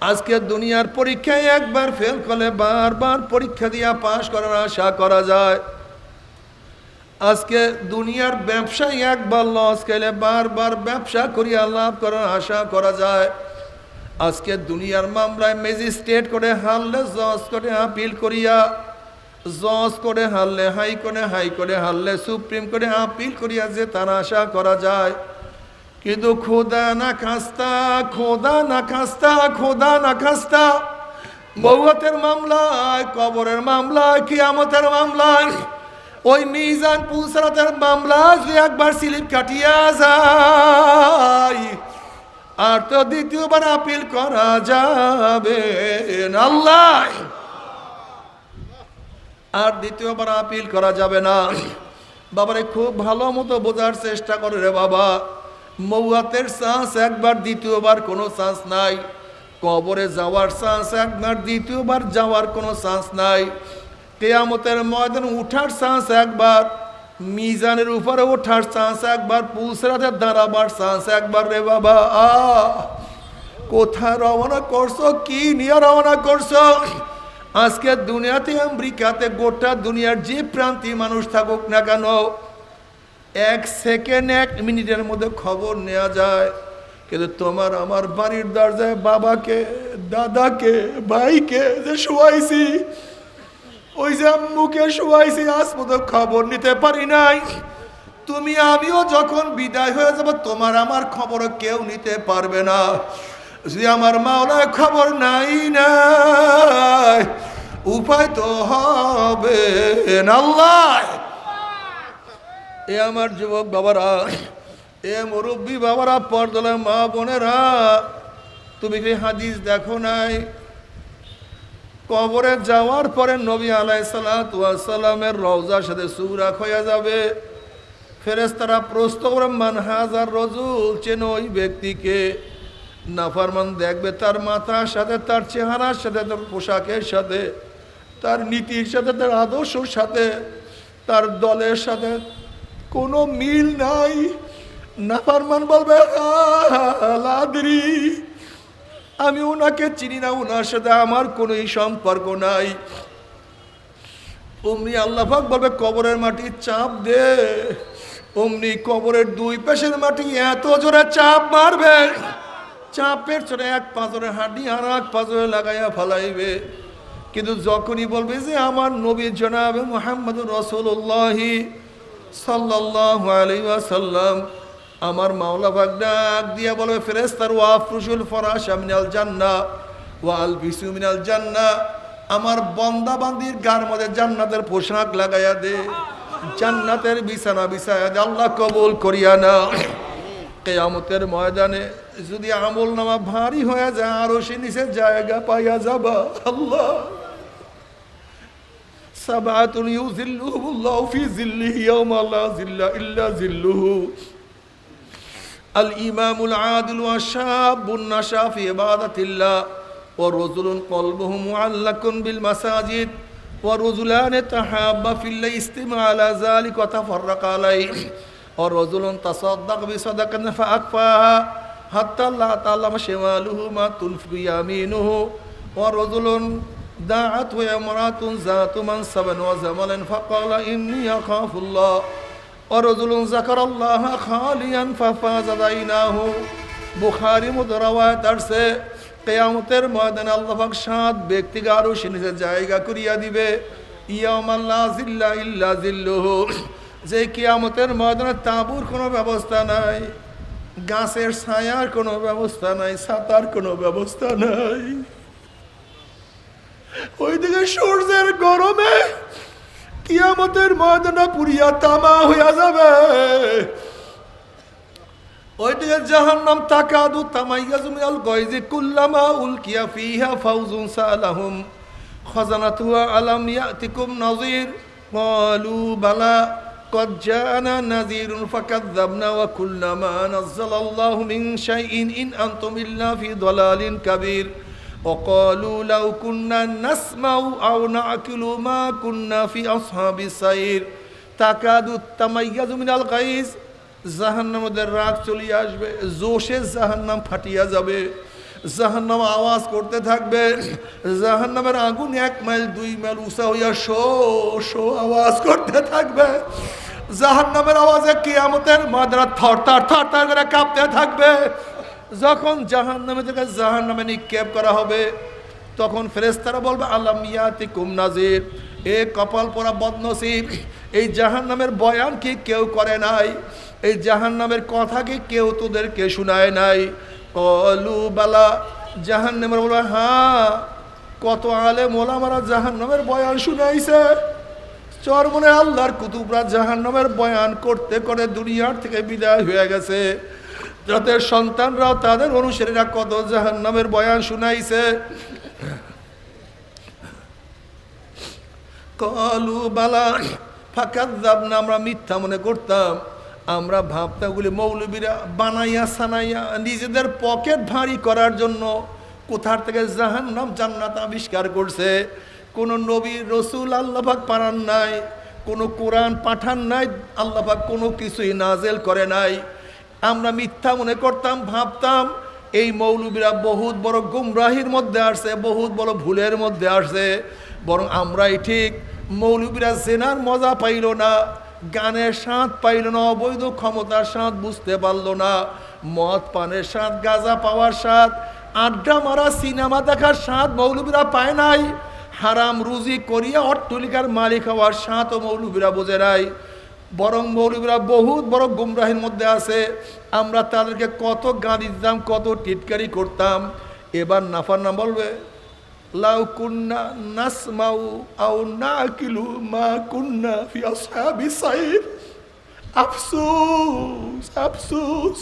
আজকে দুনিয়ার পরীক্ষায় একবার ফেল করলে বারবার পরীক্ষা দিয়া পাশ করার আশা করা যায়। আজকে দুনিয়ার ব্যবসায় একবার লস খেলে বারবার ব্যবসা করিয়া লাভ করার আশা করা যায়। আজকে দুনিয়ার মামলায় ম্যাজিস্ট্রেট করে হারলে জজ করে আপিল করিয়া, জজ করে হারলে হাইকোর্টে, হাইকোর্টে হারলে সুপ্রিম কোর্টে আপিল করিয়া যে তার আশা করা যায়। কিন্তু খোদা না খাস্তা, খোদা না খাস্তা, খোদা না খাস্তা, মৌতের মামলায়, কবরের মামলায়, কিয়ামতের মামলায়, ওই মিজান পুলসরাতের মামলা যদি একবার স্লিপ কাটিয়া যায় আর তো দ্বিতীয়বার আপিল করা যাবে না। আল্লাহ, আর দ্বিতীয়বার আপিল করা যাবে না। বাবারে খুব ভালো মতো বোঝার চেষ্টা করে রে বাবা, মৌয়াতের চান্স একবার, দ্বিতীয়বার কোনো চান্স নাই। কবরে যাওয়ার চান্স একবার, দ্বিতীয়বার যাওয়ার কোনো চান্স নাই। কিয়ামতের ময়দানে উঠার চান্স একবার, মিজানের উপরে ওঠার চান্স একবার, পুলসরাতে দাঁড়াবার চান্স একবার রে বাবা। কোথায় রওনা করছো, কি নিয়ে রওনা করছো? আজকে দুনিয়াতে, আমেরিকাতে, গোটা দুনিয়ার যে প্রান্তীয় মানুষ থাকুক না কেন, এক সেকেন্ড, এক মিনিটের মধ্যে খবর নেওয়া যায়। কিন্তু তোমার আমার বাড়ির দরজায় বাবাকে, দাদাকে, ভাইকে যে শোয়াইছি, ওই যে আম্মুকে শোয়াইছি, আজ পর্যন্ত খবর নিতে পারি নাই। তুমি আমিও যখন বিদায় হয়ে যাব, তোমার আমার খবর কেউ নিতে পারবে না। যদি আমার মাওলায় খবর নাই নাই, উপায় তো হবে না। আল্লাহ, এ আমার যুবক বাবারা, এ মুরব্বী বাবারা, পর্দার মা বোনেরা, তুমি কি হাদিস দেখো নাই? কবরে যাওয়ার পরে নবী আলাইহিসসালাতু ওয়াস সালামের রওজার সাথে সুরাক হয়ে যাবে। ফেরেশতারা প্রশ্ন করে, মান হাজার রাজুল, চেনো ওই ব্যক্তিকে? নাফরমান দেখবে তার মাথার সাথে, তার চেহারার সাথে, তার পোশাকের সাথে, তার নীতির সাথে, তার আদর্শের সাথে, তার দলের সাথে কোনো মিল নাই। নাফরমান বলবে, আলাদরি, আমি ওনাকে চিনি না, ওনার সাথে আমার কোনো সম্পর্ক নাই। অমনি আল্লাহ পাক বলবে, কবরের মাটি চাপ দে। অমনি কবরের দুই পাশের মাটি এত জোরে চাপ মারবে, চাপের চড়ে এক পাঁজরের হাড্ডি আর এক পাঁজরে লাগাইয়া ফেলাইবে। কিন্তু যখনই বলবে যে আমার নবী জনাব মুহাম্মদুর রাসূলুল্লাহ সাল্লাল্লাহু আলাইহি ওয়াসাল্লাম, আমার মাওলা পাক ডাক দিয়া বলবে, ফেরেশতার ওয়াফরুশুল ফরাশা মিনাল জান্নাহ ওয়া আলবিসু মিনাল জান্নাহ, আমার বান্দা বান্দির গার মধ্যে জান্নাতের পোশাক লাগাইয়া দে, জান্নাতের বিছানা বিছায়া দে। আল্লাহ কবুল করিয়া নাও। কিয়ামতের ময়দানে যদি আমল নামা ভারী হয়ে যায়, আরো সে নিচে জায়গা পাইয়া যাবা। আল্লাহ, সাবাতুন ইউযিল্লুহুল্লাহু ফি যিল্লিহি ইয়াওমা লা যিল্লা ইল্লা যিল্লুহু, আল ইমামুল আদিল ওয়া শাবুন নাশা ফি ইবাদাতিল্লাহ, ওয়া রাজুলুন কলবুহু মুআল্লাকুন বিল মাসাজিদ, ওয়া রাজুলান তাহাব্বা ফিল্লাহ ইস্তিমা আলা যালিকা ওয়া তাফাররাকা আলাইহি, ওয়া রাজুলুন তাসাদ্দাকা বিসাদাকাতিন ফাআকফাহা হাত্তা লা তা'লামা শিমালুহু মা তুনফিকু ইয়ামিনুহু, ওয়া রাজুলুন দাআত ওয়া ইমরাতুন যাতু মানসাবিন ওয়া জামালিন ফাকালা ইন্নী আখাফুল্লাহ, ওয়া রাজুলুন যাকারাল্লাহা খালিয়ান ফাফাযা বাইনাহু। বুখারী মধ্যে রওয়ায়াত আছে, কিয়ামতের ময়দানে আল্লাহ পাক 7 ব্যক্তিকে আরো নিচে জায়গা করিয়া দিবে। ইয়াউমা লা যিল্লা ইল্লা যিল্লুহু, যে কিয়ামতের ময়দানে তাঁবুর কোনো ব্যবস্থা নাই, গাছের ছায়ার কোনো ব্যবস্থা নাই, ছাতার কোনো ব্যবস্থা নাই। ওইদিকে সূর্যের গরমে কিয়ামতের ময়দানে পুরিয়া তামা হইয়া যাবে। ওইদিকে জাহান্নাম তাকাদু তামাইয়াজু মিনাল গায়জি কুল্লামা উলকিয়া ফিহা ফাউজুন সালাহুম খাজানাতুহা আলাম ইয়াতিকুম নাযীর ক্বালু বালা قد جاءنا نذير فكذبنا وقلنا ما نزل الله من شيء إن أنتم إلا في ضلال كبير وقالوا لو كنا نسمع أو نعقل ما كنا في أصحاب السعير تكاد تميز من الغيظ জাহান্নামের রাগ চলে আসবে, জোশে জাহান্নাম ফাটিয়া যাবে। জাহান্নাম আওয়াজ করতে থাকবে, জাহান্নামের আগুন 1 মাইল 2 মাইল উঁচা হইয়া শো শো আওয়াজ করতে থাকবে। জাহান্নামের আওয়াজে কিয়ামতের ময়দানে থরথর থরথর করে কাঁপতে থাকবে। যখন জাহান্নামে থেকে জাহান্নামে নিক্ষেপ করা হবে, তখন ফেরেশতারা বলবে আলাম ইয়াতিকুম নাযির, এ কপাল পোড়া বদনসিব, এই জাহান্নামের বয়ান কি কেউ করে নাই? এই জাহান্নামের কথা কি কেউ তোদেরকে শোনায় নাই? কলু বালা, জাহান্নামের বলবে হ্যাঁ, কত আলেম ওলামারা জাহান্নামের বয়ান শুনাইছে। চরমনে আল্লাহর কুতুবরা জাহান্নামের বয়ান করতে করে দুনিয়ার থেকে বিদায় হয়ে গেছে। যাদের সন্তানরাও তাদের অনুসারীরা কত জাহান্নামের বয়ান শুনাইছে। কলু বালা ফাকাযযাবনা, আমরা মিথ্যা মনে করতাম, আমরা ভাবতাম গুলি মৌলবীরা বানাইয়া সানাইয়া নিজেদের পকেট ভারী করার জন্য কোথার থেকে জাহান্নাম জান্নাত আবিষ্কার করছে। কোনো নবী রসুল আল্লাহ পাক পাঠান নাই, কোনো কোরআন পাঠান নাই, আল্লাহ পাক কোনো কিছুই নাজেল করে নাই। আমরা মিথ্যা মনে করতাম, ভাবতাম এই মৌলবীরা বহুত বড় গুমরাহির মধ্যে আসছে, বহুত বড় ভুলের মধ্যে আসছে। বরং আমরাই ঠিক। মৌলবীরা জেনার মজা পাইল না, গানের স্বাদ পাইল না, অবৈধ ক্ষমতার স্বাদ বুঝতে পারল না, মদ পানের স্বাদ, গাঁজা পাওয়ার স্বাদ, আড্ডা মারা সিনেমা দেখার স্বাদ মৌলবীরা পায় নাই। হারাম রুজি করিয়া অট্টলিকার মালিক হওয়ার স্বাদও মৌলবীরা বোঝে নাই। বরং মৌলবীরা বহুত বড় গুমরাহির মধ্যে আছে। আমরা তাদেরকে কত গালি দিতাম, কত টিটকারি করতাম। এবার নাফারনা বলবে লাউ কুন্না নাসমাউ আও নাকিলু মা কুন্না ফি আসহাবিস সাইর। আফসোস আফসোস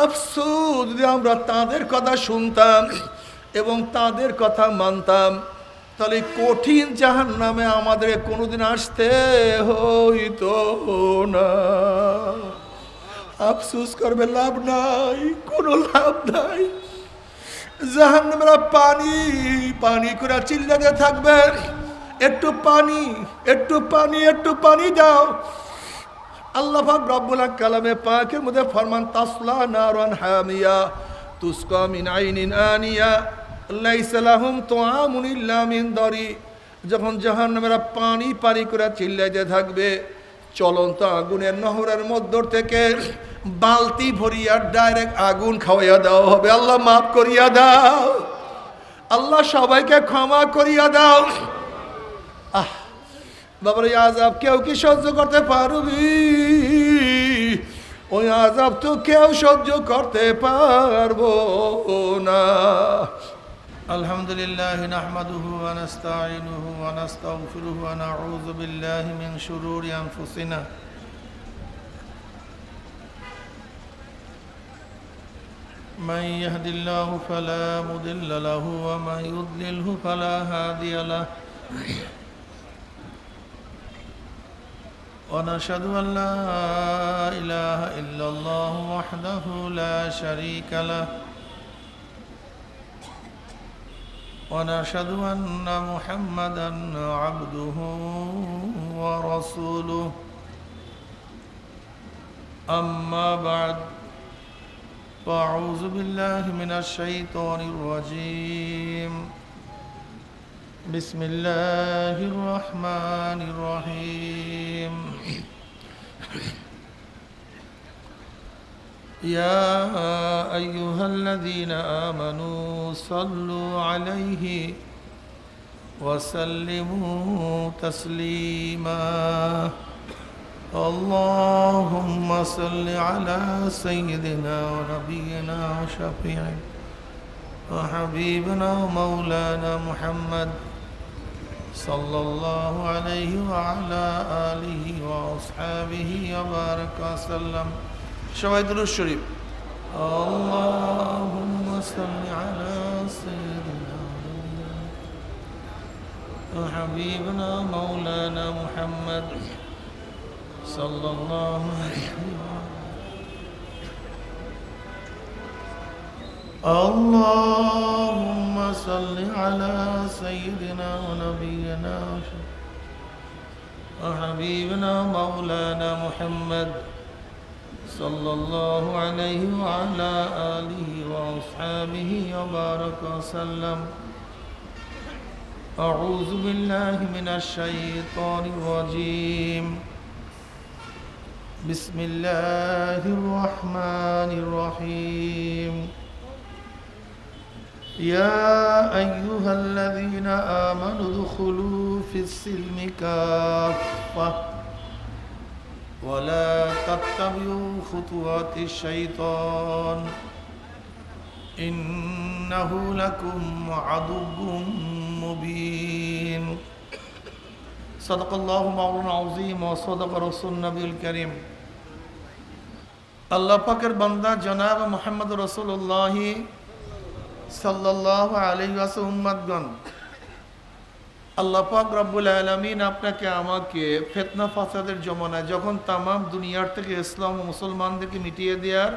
আফসোস, যদি আমরা তাদের কথা শুনতাম এবং তাদের কথা মানতাম, তাহলে কঠিন জাহান্নামে আমাদের কোনোদিন আসতে হইতো না। আফসোস করবে, লাভ নাই, কোনো লাভ নাই। জাহান্নামেরা পানি পানি করে চিল্লাতে থাকবে, একটু পানি, একটু পানি, একটু পানি দাও। আল্লাহ পাক রব্বুল কালামে পাকের মধ্যে ফরমান তাসলা নারান হামিয়া তুসকা মিন আইনিন আনিয়া লাইসা লাহুম তুআমুন ইল্লা মিন দারি। যখন জাহান্নামেরা পানি পানি করে চিল্লাইতে থাকবে, চলন্ত আগুনের নহরের মধ্য থেকে বালতি ভরিয়া ডাইরেক্ট আগুন খাওয়াইয়া দেওয়া হবে। আল্লাহ মাফ করিয়া দাও, আল্লাহ সবাইকে ক্ষমা করিয়া দাও। আহ বাবার এই আযাব কেউ কি সহ্য করতে পারবি? ওই আযাব তো কেউ সহ্য করতে পারবো না। আলহামদুলিল্লাহ নাহমাদুহু ওয়া নাস্তাঈনুহু ওয়া নাস্তাগফিরুহু ওয়া নাউযু বিল্লাহি মিন শুরুরি আনফুসিনা মান ইয়াহদিল্লাহু ফালা মুদিল্লা লাহু ওয়া মান ইউদ্লিলহু ফালা হাদিয়া লাহু। ونشهد أن لا إله إلا الله وحده لا شريك له ونشهد أن محمدا عبده ورسوله أما بعد فأعوذ بالله من الشيطان الرجيم بسم الله الرحمن الرحيم يا أيها الذين آمنوا صلوا عليه وسلموا تسليما اللهم صل على سيدنا ونبينا وشفيعنا وحبيبنا ومولانا محمد صلى الله عليه وعلى آله وأصحابه وبارك وسلم. شواهد الشريف. اللهم صل على سيدنا وحبيبنا مولانا محمد صلى الله عليه وسلم. اللهم صل على سيدنا ونبينا وحبيبنا مولانا محمد صلى الله عليه وعلى آله وأصحابه وبارك وسلم. أعوذ بالله من الشيطان الرجيم. بسم الله الرحمن الرحيم. يا أيها الذين آمنوا ادخلوا في السلم كافة ولا تتبعوا خطوات الشيطان إنه لكم عدو مبين. صدق الله مولانا العظيم وصدق رسول النبي الكريم. আল্লাহ পাকের বান্দা জনাব মুহাম্মদ রাসূলুল্লাহ সাল্লাল্লাহু আলাইহি ওয়াসাল্লাম উম্মতগণ, আল্লাহ পাক রব্বুল আলামিন আপনাকে আমাকে ফিতনা ফাসাদের জমানায় যখন তামাম দুনিয়ার থেকে ইসলাম ও মুসলমানদেরকে মিটিয়ে দেওয়ার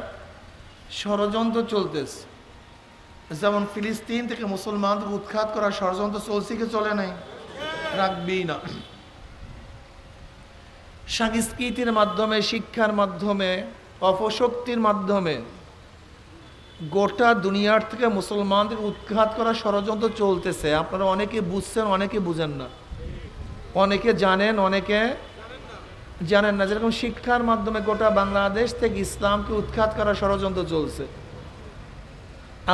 ষড়যন্ত্র চলতেছে, যেমন ফিলিস্তিন থেকে মুসলমানদের উৎখাত করার ষড়যন্ত্র চলছে কি চলে নাই? রাখবেই না। সংস্কৃতির মাধ্যমে, শিক্ষার মাধ্যমে, অপশক্তির মাধ্যমে গোটা দুনিয়ার থেকে মুসলমানদের উৎখাত করার ষড়যন্ত্র চলতেছে। আপনারা অনেকে বুঝছেন, অনেকে বুঝেন না, অনেকে জানেন, অনেকে জানেন না। যেরকম শিক্ষার মাধ্যমে গোটা বাংলাদেশ থেকে ইসলামকে উৎখাত করার ষড়যন্ত্র চলছে।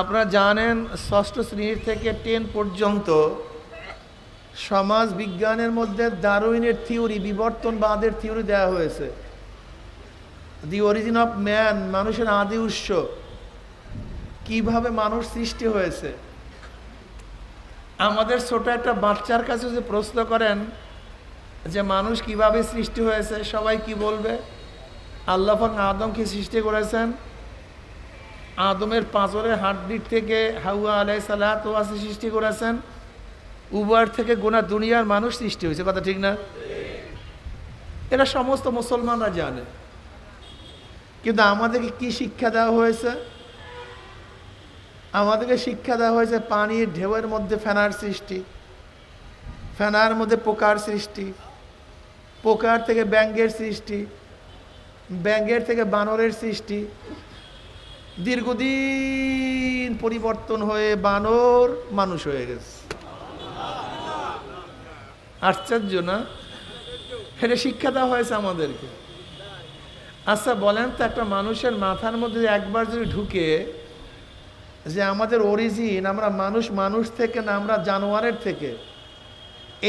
আপনারা জানেন ৬ষ্ঠ শ্রেণী থেকে 10 পর্যন্ত সমাজ বিজ্ঞানের মধ্যে ডারউইনের থিওরি, বিবর্তনবাদের থিওরি দেওয়া হয়েছে। দি অরিজিন অফ ম্যান, মানুষের আদি উৎস, কিভাবে মানুষ সৃষ্টি হয়েছে। আমাদের ছোট একটা বাচ্চার কাছে যদি প্রশ্ন করেন যে মানুষ কিভাবে সৃষ্টি হয়েছে, সবাই কি বলবে? আল্লাহ পাক আদমকে সৃষ্টি করেছেন, আদমের পাঁজরের হাড্ডির থেকে হাওয়া আলাইহিস সালাতু ওয়াস সৃষ্টি করেছেন, উভয়ের থেকে গোটা দুনিয়ার মানুষ সৃষ্টি হয়েছে। কথা ঠিক না? এটা সমস্ত মুসলমানরা জানে। কিন্তু আমাদেরকে কি শিক্ষা দেওয়া হয়েছে? আমাদেরকে শিক্ষা দেওয়া হয়েছে পানির ঢেউয়ের মধ্যে ফেনার সৃষ্টি, ফেনার মধ্যে পোকার সৃষ্টি, পোকার থেকে ব্যাঙের সৃষ্টি, ব্যাঙের থেকে বানরের সৃষ্টি, দীর্ঘদিন পরিবর্তন হয়ে বানর মানুষ হয়ে গেছে। আশ্চর্য না? এটা শিক্ষা দেওয়া হয়েছে আমাদেরকে। আচ্ছা বলেন তো, একটা মানুষের মাথার মধ্যে একবার যদি ঢুকে যে আমাদের অরিজিন, আমরা মানুষ, মানুষ থেকে না আমরা জানোয়ারের থেকে,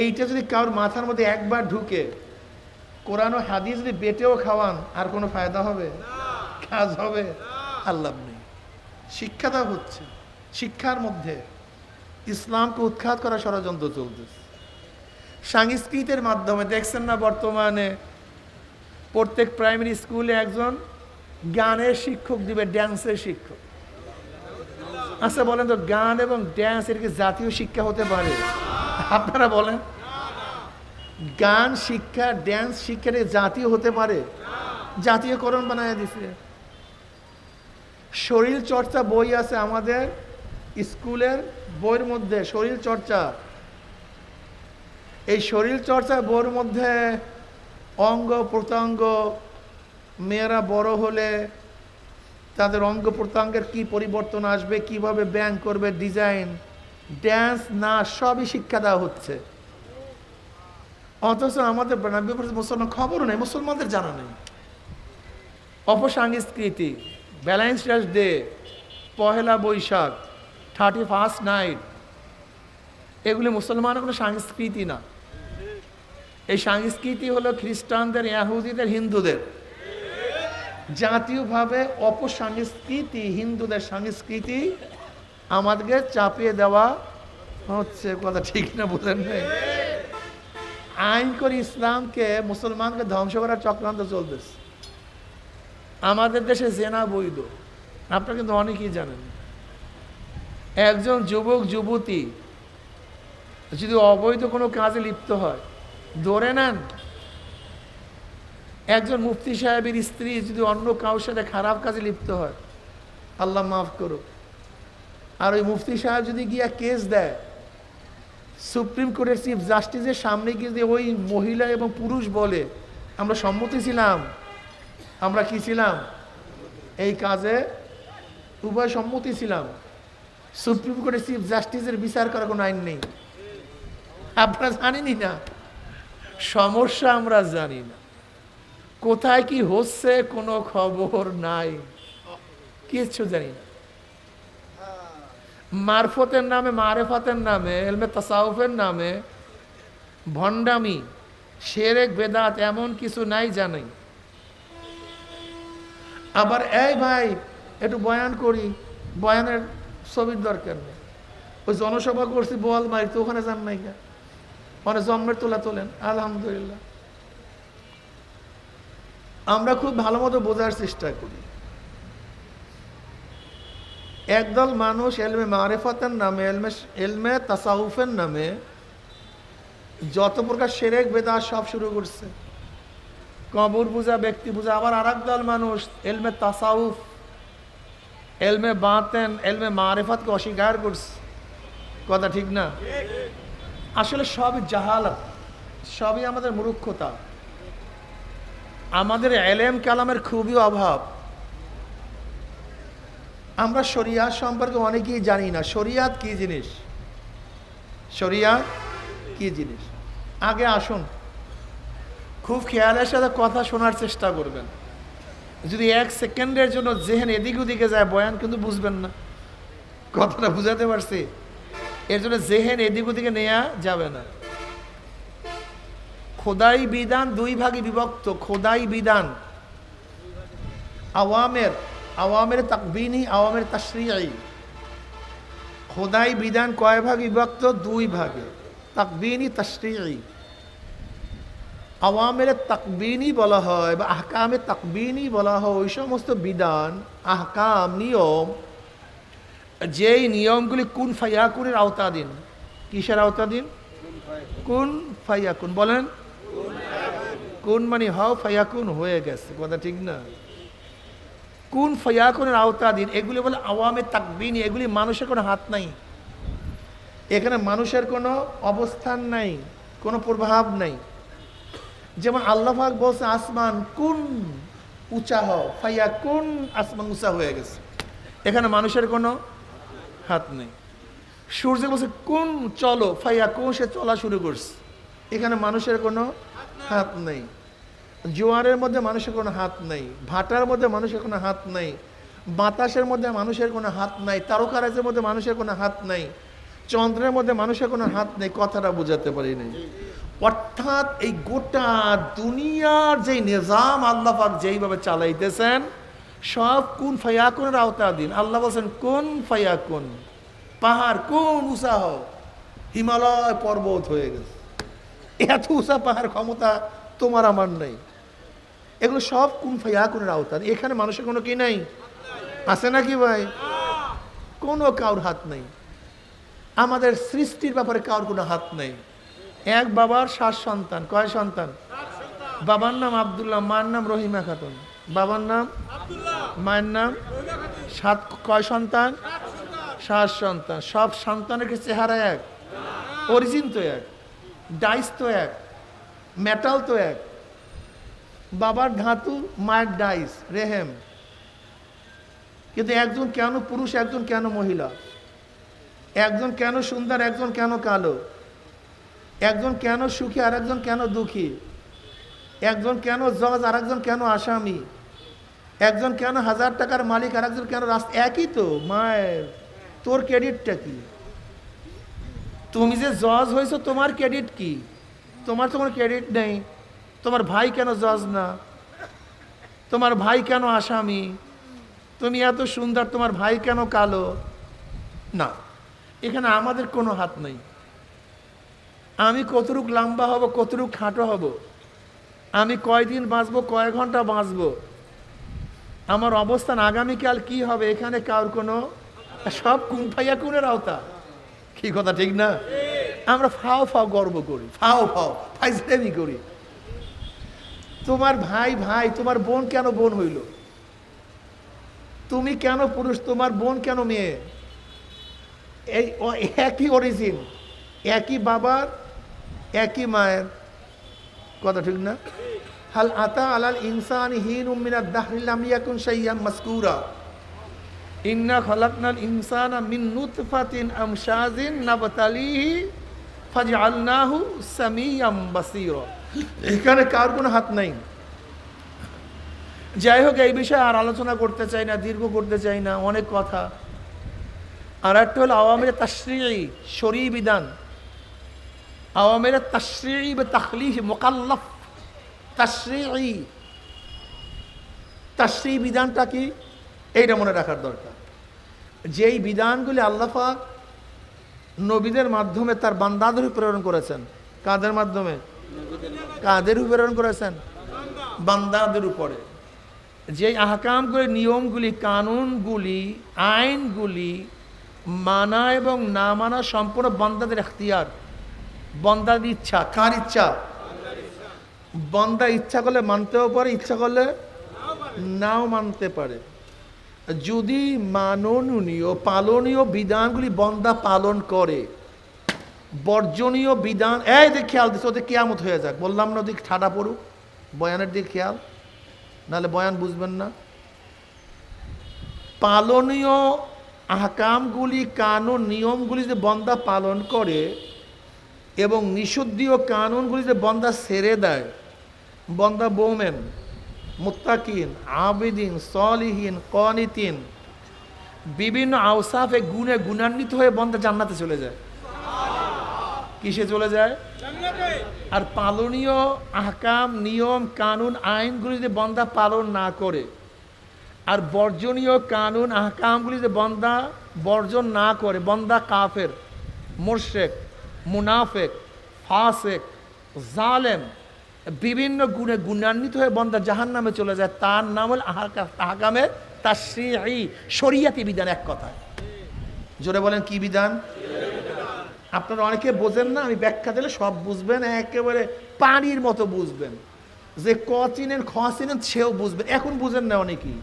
এইটা যদি কারোর মাথার মধ্যে একবার ঢুকে, কোরআন ও হাদিস যদি বেটেও খাওয়ান, আর কোনো ফায়দা হবে? কাজ হবে? আল্লাহ নেই। শিক্ষা দেওয়া হচ্ছে, শিক্ষার মধ্যে ইসলামকে উৎখাত করা ষড়যন্ত্র চলতেছে। সংস্কৃতের মাধ্যমে দেখছেন না, বর্তমানে প্রত্যেক প্রাইমারি স্কুলে একজন গানের শিক্ষক দিবে, ড্যান্সের শিক্ষক। আচ্ছা বলেন তো, গান এবং ড্যান্স এর কি জাতীয় শিক্ষা হতে পারে? আপনারা বলেন, গান শিক্ষা, ড্যান্স শিক্ষা জাতীয় হতে পারে? জাতীয়করণ বানায় দিছে। শরীর চর্চা বই আছে আমাদের স্কুলের বইয়ের মধ্যে, শরীর চর্চা। এই শরীর চর্চা বইয়ের মধ্যে অঙ্গ প্রত্যঙ্গ, মেয়েরা বড় হলে তাদের অঙ্গ প্রত্যঙ্গের কি পরিবর্তন আসবে, কিভাবে ব্যায়াম করবে, ডিজাইন, ড্যান্স, নাচ সবই শিক্ষা দেওয়া হচ্ছে। অথচ আমাদের মুসলমান খবরও নেই, মুসলমানদের জানা নেই। অপসংস্কৃতি, Valentine's day, Pohela Boishakh, 31st night, এগুলি মুসলমানের কোনো সংস্কৃতি না। এই সংস্কৃতি হলো খ্রিস্টানদের, ইহুদিদের, হিন্দুদের জাতীয়ভাবে অপসংস্কৃতি, হিন্দুদের সংস্কৃতি আমাদেরকে চাপিয়ে দেওয়া হচ্ছে। কথা ঠিক না? বুঝেন নাই? আইন করে ইসলামকে, মুসলমানকে ধ্বংস করার চক্রান্ত চলতেছে। আমাদের দেশে জেনা বৈধ, আপনারা কিন্তু অনেকেই জানেন। একজন যুবক যুবতী যদি অবৈধ কোনো কাজে লিপ্ত হয়, ধরে নেন একজন মুফতি সাহেবের স্ত্রী যদি অন্য কারোর সাথে খারাপ কাজে লিপ্ত হয়, আল্লাহ মাফ করুক, আর ওই মুফতি সাহেব যদি গিয়া কেস দেয়, সুপ্রিম কোর্টের চিফ জাস্টিসের সামনে গিয়ে যদি ওই মহিলা এবং পুরুষ বলে আমরা সম্মতি ছিলাম, আমরা কি ছিলাম, এই কাজে উভয় সম্মতি ছিলাম। সুপ্রিম কোর্টে চিফ জাস্টিসের বিচার করার কোনো আইন নেই। আপনারা জানেনই না, সমস্যা আমরা জানি না, কোথায় কি হচ্ছে কোনো খবর নাই, কিচ্ছু জানি না। মারফতের নামে, মারেফাতের নামে, এলমে তাসাউফের নামে ভণ্ডামি, শিরক বেদাত এমন কিছু নাই জানাই। আবার এই ভাই একটু বয়ান করি, বয়ানের ছবির দরকার নেই। ওই জনসভা করছি বল মারি, তো ওখানে যান নাই কেন? মানে জন্মের তোলা তোলেন, আলহামদুলিল্লাহ। আমরা খুব ভালো মতো বোঝার চেষ্টা করি। একদল মানুষ এলমে মারেফাতের নামে, এলমে তাসাউফের নামে যত প্রকার শিরক বেদাত সব শুরু করছে, কবর পূজা, ব্যক্তি পূজা। আবার আর একদল মানুষ এলমে তাসাউফ, এলমে বাতেন, এলমে মারেফাতকে অস্বীকার করছে। কথা ঠিক না? আসলে সবই জাহালাত, সবই আমাদের মূর্খতা, আমাদের এলেম কালামের খুবই অভাব। আমরা শরিয়াত সম্পর্কে অনেকেই জানি না। শরিয়াত কি জিনিস? শরিয়াত কি জিনিস? আগে আসুন, খুব খেয়ালের সাথে কথা শোনার চেষ্টা করবেন। যদি এক সেকেন্ডের জন্য জেহেন এদিক ওদিকে যায়, বয়ান কিন্তু বুঝবেন না। কথাটা বুঝাতে পারছি? এর জন্য জেহেন এদিক ওদিকে নেওয়া যাবে না। খোদাই বিধান দুই ভাগে বিভক্ত। খোদাই বিধান আওয়ামের, আওয়ামের তাকবিনী, আওয়ামের তাশরিঈ। খোদাই বিধান কয় ভাগে বিভক্ত? দুই ভাগে, তাকবিনী, তাশরিঈ। আওয়ামের তাকবিনী বলা হয় বা আহকামে তাকবিনী বলা হয় ওই সমস্ত বিধান, আহকাম, নিয়ম, যেই নিয়মগুলি কুন ফায়াকুনের আওতাধীন। কিসের আওতাধীন? কুন ফায়াকুন। বলেন, কুন মানে হও, ফায়াকুন হয়ে গেছে। কথা ঠিক না? কুন ফায়াকুনের আওতাধীন, এগুলি বলে আওয়ামে তাকবিনী। এগুলি মানুষের কোনো হাত নাই, এখানে মানুষের কোনো অবস্থান নাই, কোনো প্রভাব নাই। যেমন আল্লাহ পাক বলছে আসমান কুন উঁচা হও, ফায়াকুন, আসমান উঁচা হয়ে গেছে। এখানে মানুষের কোনো হাত নেই। সূর্য বলছে কোন চলো, ফায়াকুন, সে চলা শুরু করছে। এখানে মানুষের কোনো হাত নেই। জোয়ারের মধ্যে মানুষের কোনো হাত নেই, ভাটার মধ্যে মানুষের কোনো হাত নেই, বাতাসের মধ্যে মানুষের কোনো হাত নাই, তারকারাজের মধ্যে মানুষের কোনো হাত নাই, চন্দ্রের মধ্যে মানুষের কোনো হাত নেই। কথাটা বুঝাতে পারি নাই। অর্থাৎ এই গোটা দুনিয়ার যে নিজাম আল্লাহ পাক যেইভাবে চালাইতেছেন, সব কুন ফায়াকুনের আওতাধীন। আল্লাহ বলছেন কুন ফায়াকুন, পাহাড় কোন উঁচা হও, হিমালয় পর্বত হয়ে গেছে। এত উঁচা পাহাড় ক্ষমতা তোমার আমার নেই। এগুলো সব কুন ফায়াকুনের আওতাধীন। এখানে মানুষের কোনো কি নাই? আছে নাকি ভাই? কোনো কারোর হাত নেই। আমাদের সৃষ্টির ব্যাপারে কারোর কোনো হাত নেই। এক বাবার 7 সন্তান। কয় সন্তান? বাবার নাম আব্দুল্লাহ, মায়ের নাম রহিমা খাতুন। বাবার নাম আব্দুল্লাহ, মায়ের নাম 7। কয় সন্তান? 7 সন্তান। সব সন্তানের চেহারা এক, অরিজিন তো এক, ডাইস তো এক, মেটাল তো এক। বাবার ধাতু, মায়ের ডাইস, রেহেম। কিন্তু একজন কেন পুরুষ, একজন কেন মহিলা, একজন কেন সুন্দর, একজন কেন কালো, একজন কেন সুখী আর একজন কেন দুঃখী, একজন কেন জজ আর একজন কেন আসামি, একজন কেন 1000 টাকার মালিক আর একজন কেন রাস্তা। একই তো মায়ের। তোর ক্রেডিটটা কি? তুমি যে জজ হয়েছো তোমার ক্রেডিট কি? তোমার তো কোনো ক্রেডিট নেই। তোমার ভাই কেন জজ না? তোমার ভাই কেন আসামি? তুমি এত সুন্দর, তোমার ভাই কেন কালো? না, এখানে আমাদের কোনো হাত নেই। আমি কতটুক লম্বা হব, কতটুক খাটো হব, আমি কয়দিন বাঁচবো, কয় ঘন্টা বাঁচবো, আমার অবস্থান আগামীকাল কি হবে, এখানে কারোর কোনো, সব কুন ফায়াকুনের আওতা। কি কথা ঠিক না? আমরা ফাও ফাও গর্ব করি, ফাও ফাও ফাইজলামি করি। তোমার ভাই ভাই, তোমার বোন কেন বোন হইল? তুমি কেন পুরুষ, তোমার বোন কেন মেয়ে? এই একই অরিজিন, একই বাবার, একই মায়ের। কথা ঠিক না? হাল আতা আলাল ইনসানি হিনুম মিনাদ দাহরি লাম ইয়াকুন শাইয়াম মাসকুরা ইন্না খালাকনাল ইনসানা মিন নুতফাতিন আমশাজিন নাবতালিহি ফাজআলনাহু সামিয়াম বাসীরা। এখানে কার কোনো হাত নাই। যাই হোক, এই বিষয়ে আর আলোচনা করতে চাই না, দীর্ঘ করতে চাই না, অনেক কথা। আর একটা হলো আওয়ামির তাশরিঈ, শরঈ বিধান। আওয়ামির তাশরিঈ বা তাখলিফ মুকাল্লাফ। তাশরিঈ, তাশরিঈ বিধানটা কি এইটা মনে রাখার দরকার। যেই বিধানগুলি আল্লাহ পাক নবীদের মাধ্যমে তার বান্দাদের প্রেরণ করেছেন। কাদের মাধ্যমে? কাদের প্রেরণ করেছেন? বান্দাদের উপরে। যেই আহকামগুলি, নিয়মগুলি, কানুনগুলি, আইনগুলি মানা এবং না মানা সম্পূর্ণ বান্দাদের এখতিয়ার, বান্দাদের ইচ্ছা। কার ইচ্ছা? বান্দা ইচ্ছা করলে মানতেও পারে, ইচ্ছা করলে নাও মানতে পারে। যদি মাননীয় পালনীয় বিধানগুলি বান্দা পালন করে, বর্জনীয় বিধান এই দিকে খেয়াল দিচ্ছে, ওদের কিয়ামত হয়ে যাক। বললাম না ওদিকে ঠাডা পড়ুক, বয়ানের দিকে খেয়াল, নাহলে বয়ান বুঝবেন না। পালনীয় আহকামগুলি, কানুন, নিয়মগুলি যে বান্দা পালন করে এবং নিষিদ্ধীয় কানুনগুলি যে বান্দা ছেড়ে দেয়, বান্দা বৌমেন, মুত্তাকিন, আবিদিন, সলিহিন, কনিতিন, বিভিন্ন আওসাফে গুণে গুণান্বিত হয়ে বান্দা জান্নাতে চলে যায়। কিসে চলে যায়? আর পালনীয় আহকাম, নিয়ম, কানুন, আইনগুলি যে বান্দা পালন না করে, আর বর্জনীয় কানুন আহকামগুলি যে বান্দা বর্জন না করে, বান্দা কাফের, মুশরিক, মুনাফিক, ফাসিক, জালেম, বিভিন্ন গুণে গুণান্বিত হয়ে বান্দা জাহান্নামে চলে যায়। তার নাম হল আহকামে তাশরিঈ, শরিয়াতি বিধান। এক কথায় জোরে বলেন কি বিধান? আপনারা অনেকে বোঝেন না, আমি ব্যাখ্যা দিলে সব বুঝবেন, একেবারে পানির মতো বুঝবেন। যে ক চিনেন, খ চিনেন, সেও বুঝবেন। এখন বুঝেন না অনেকেই,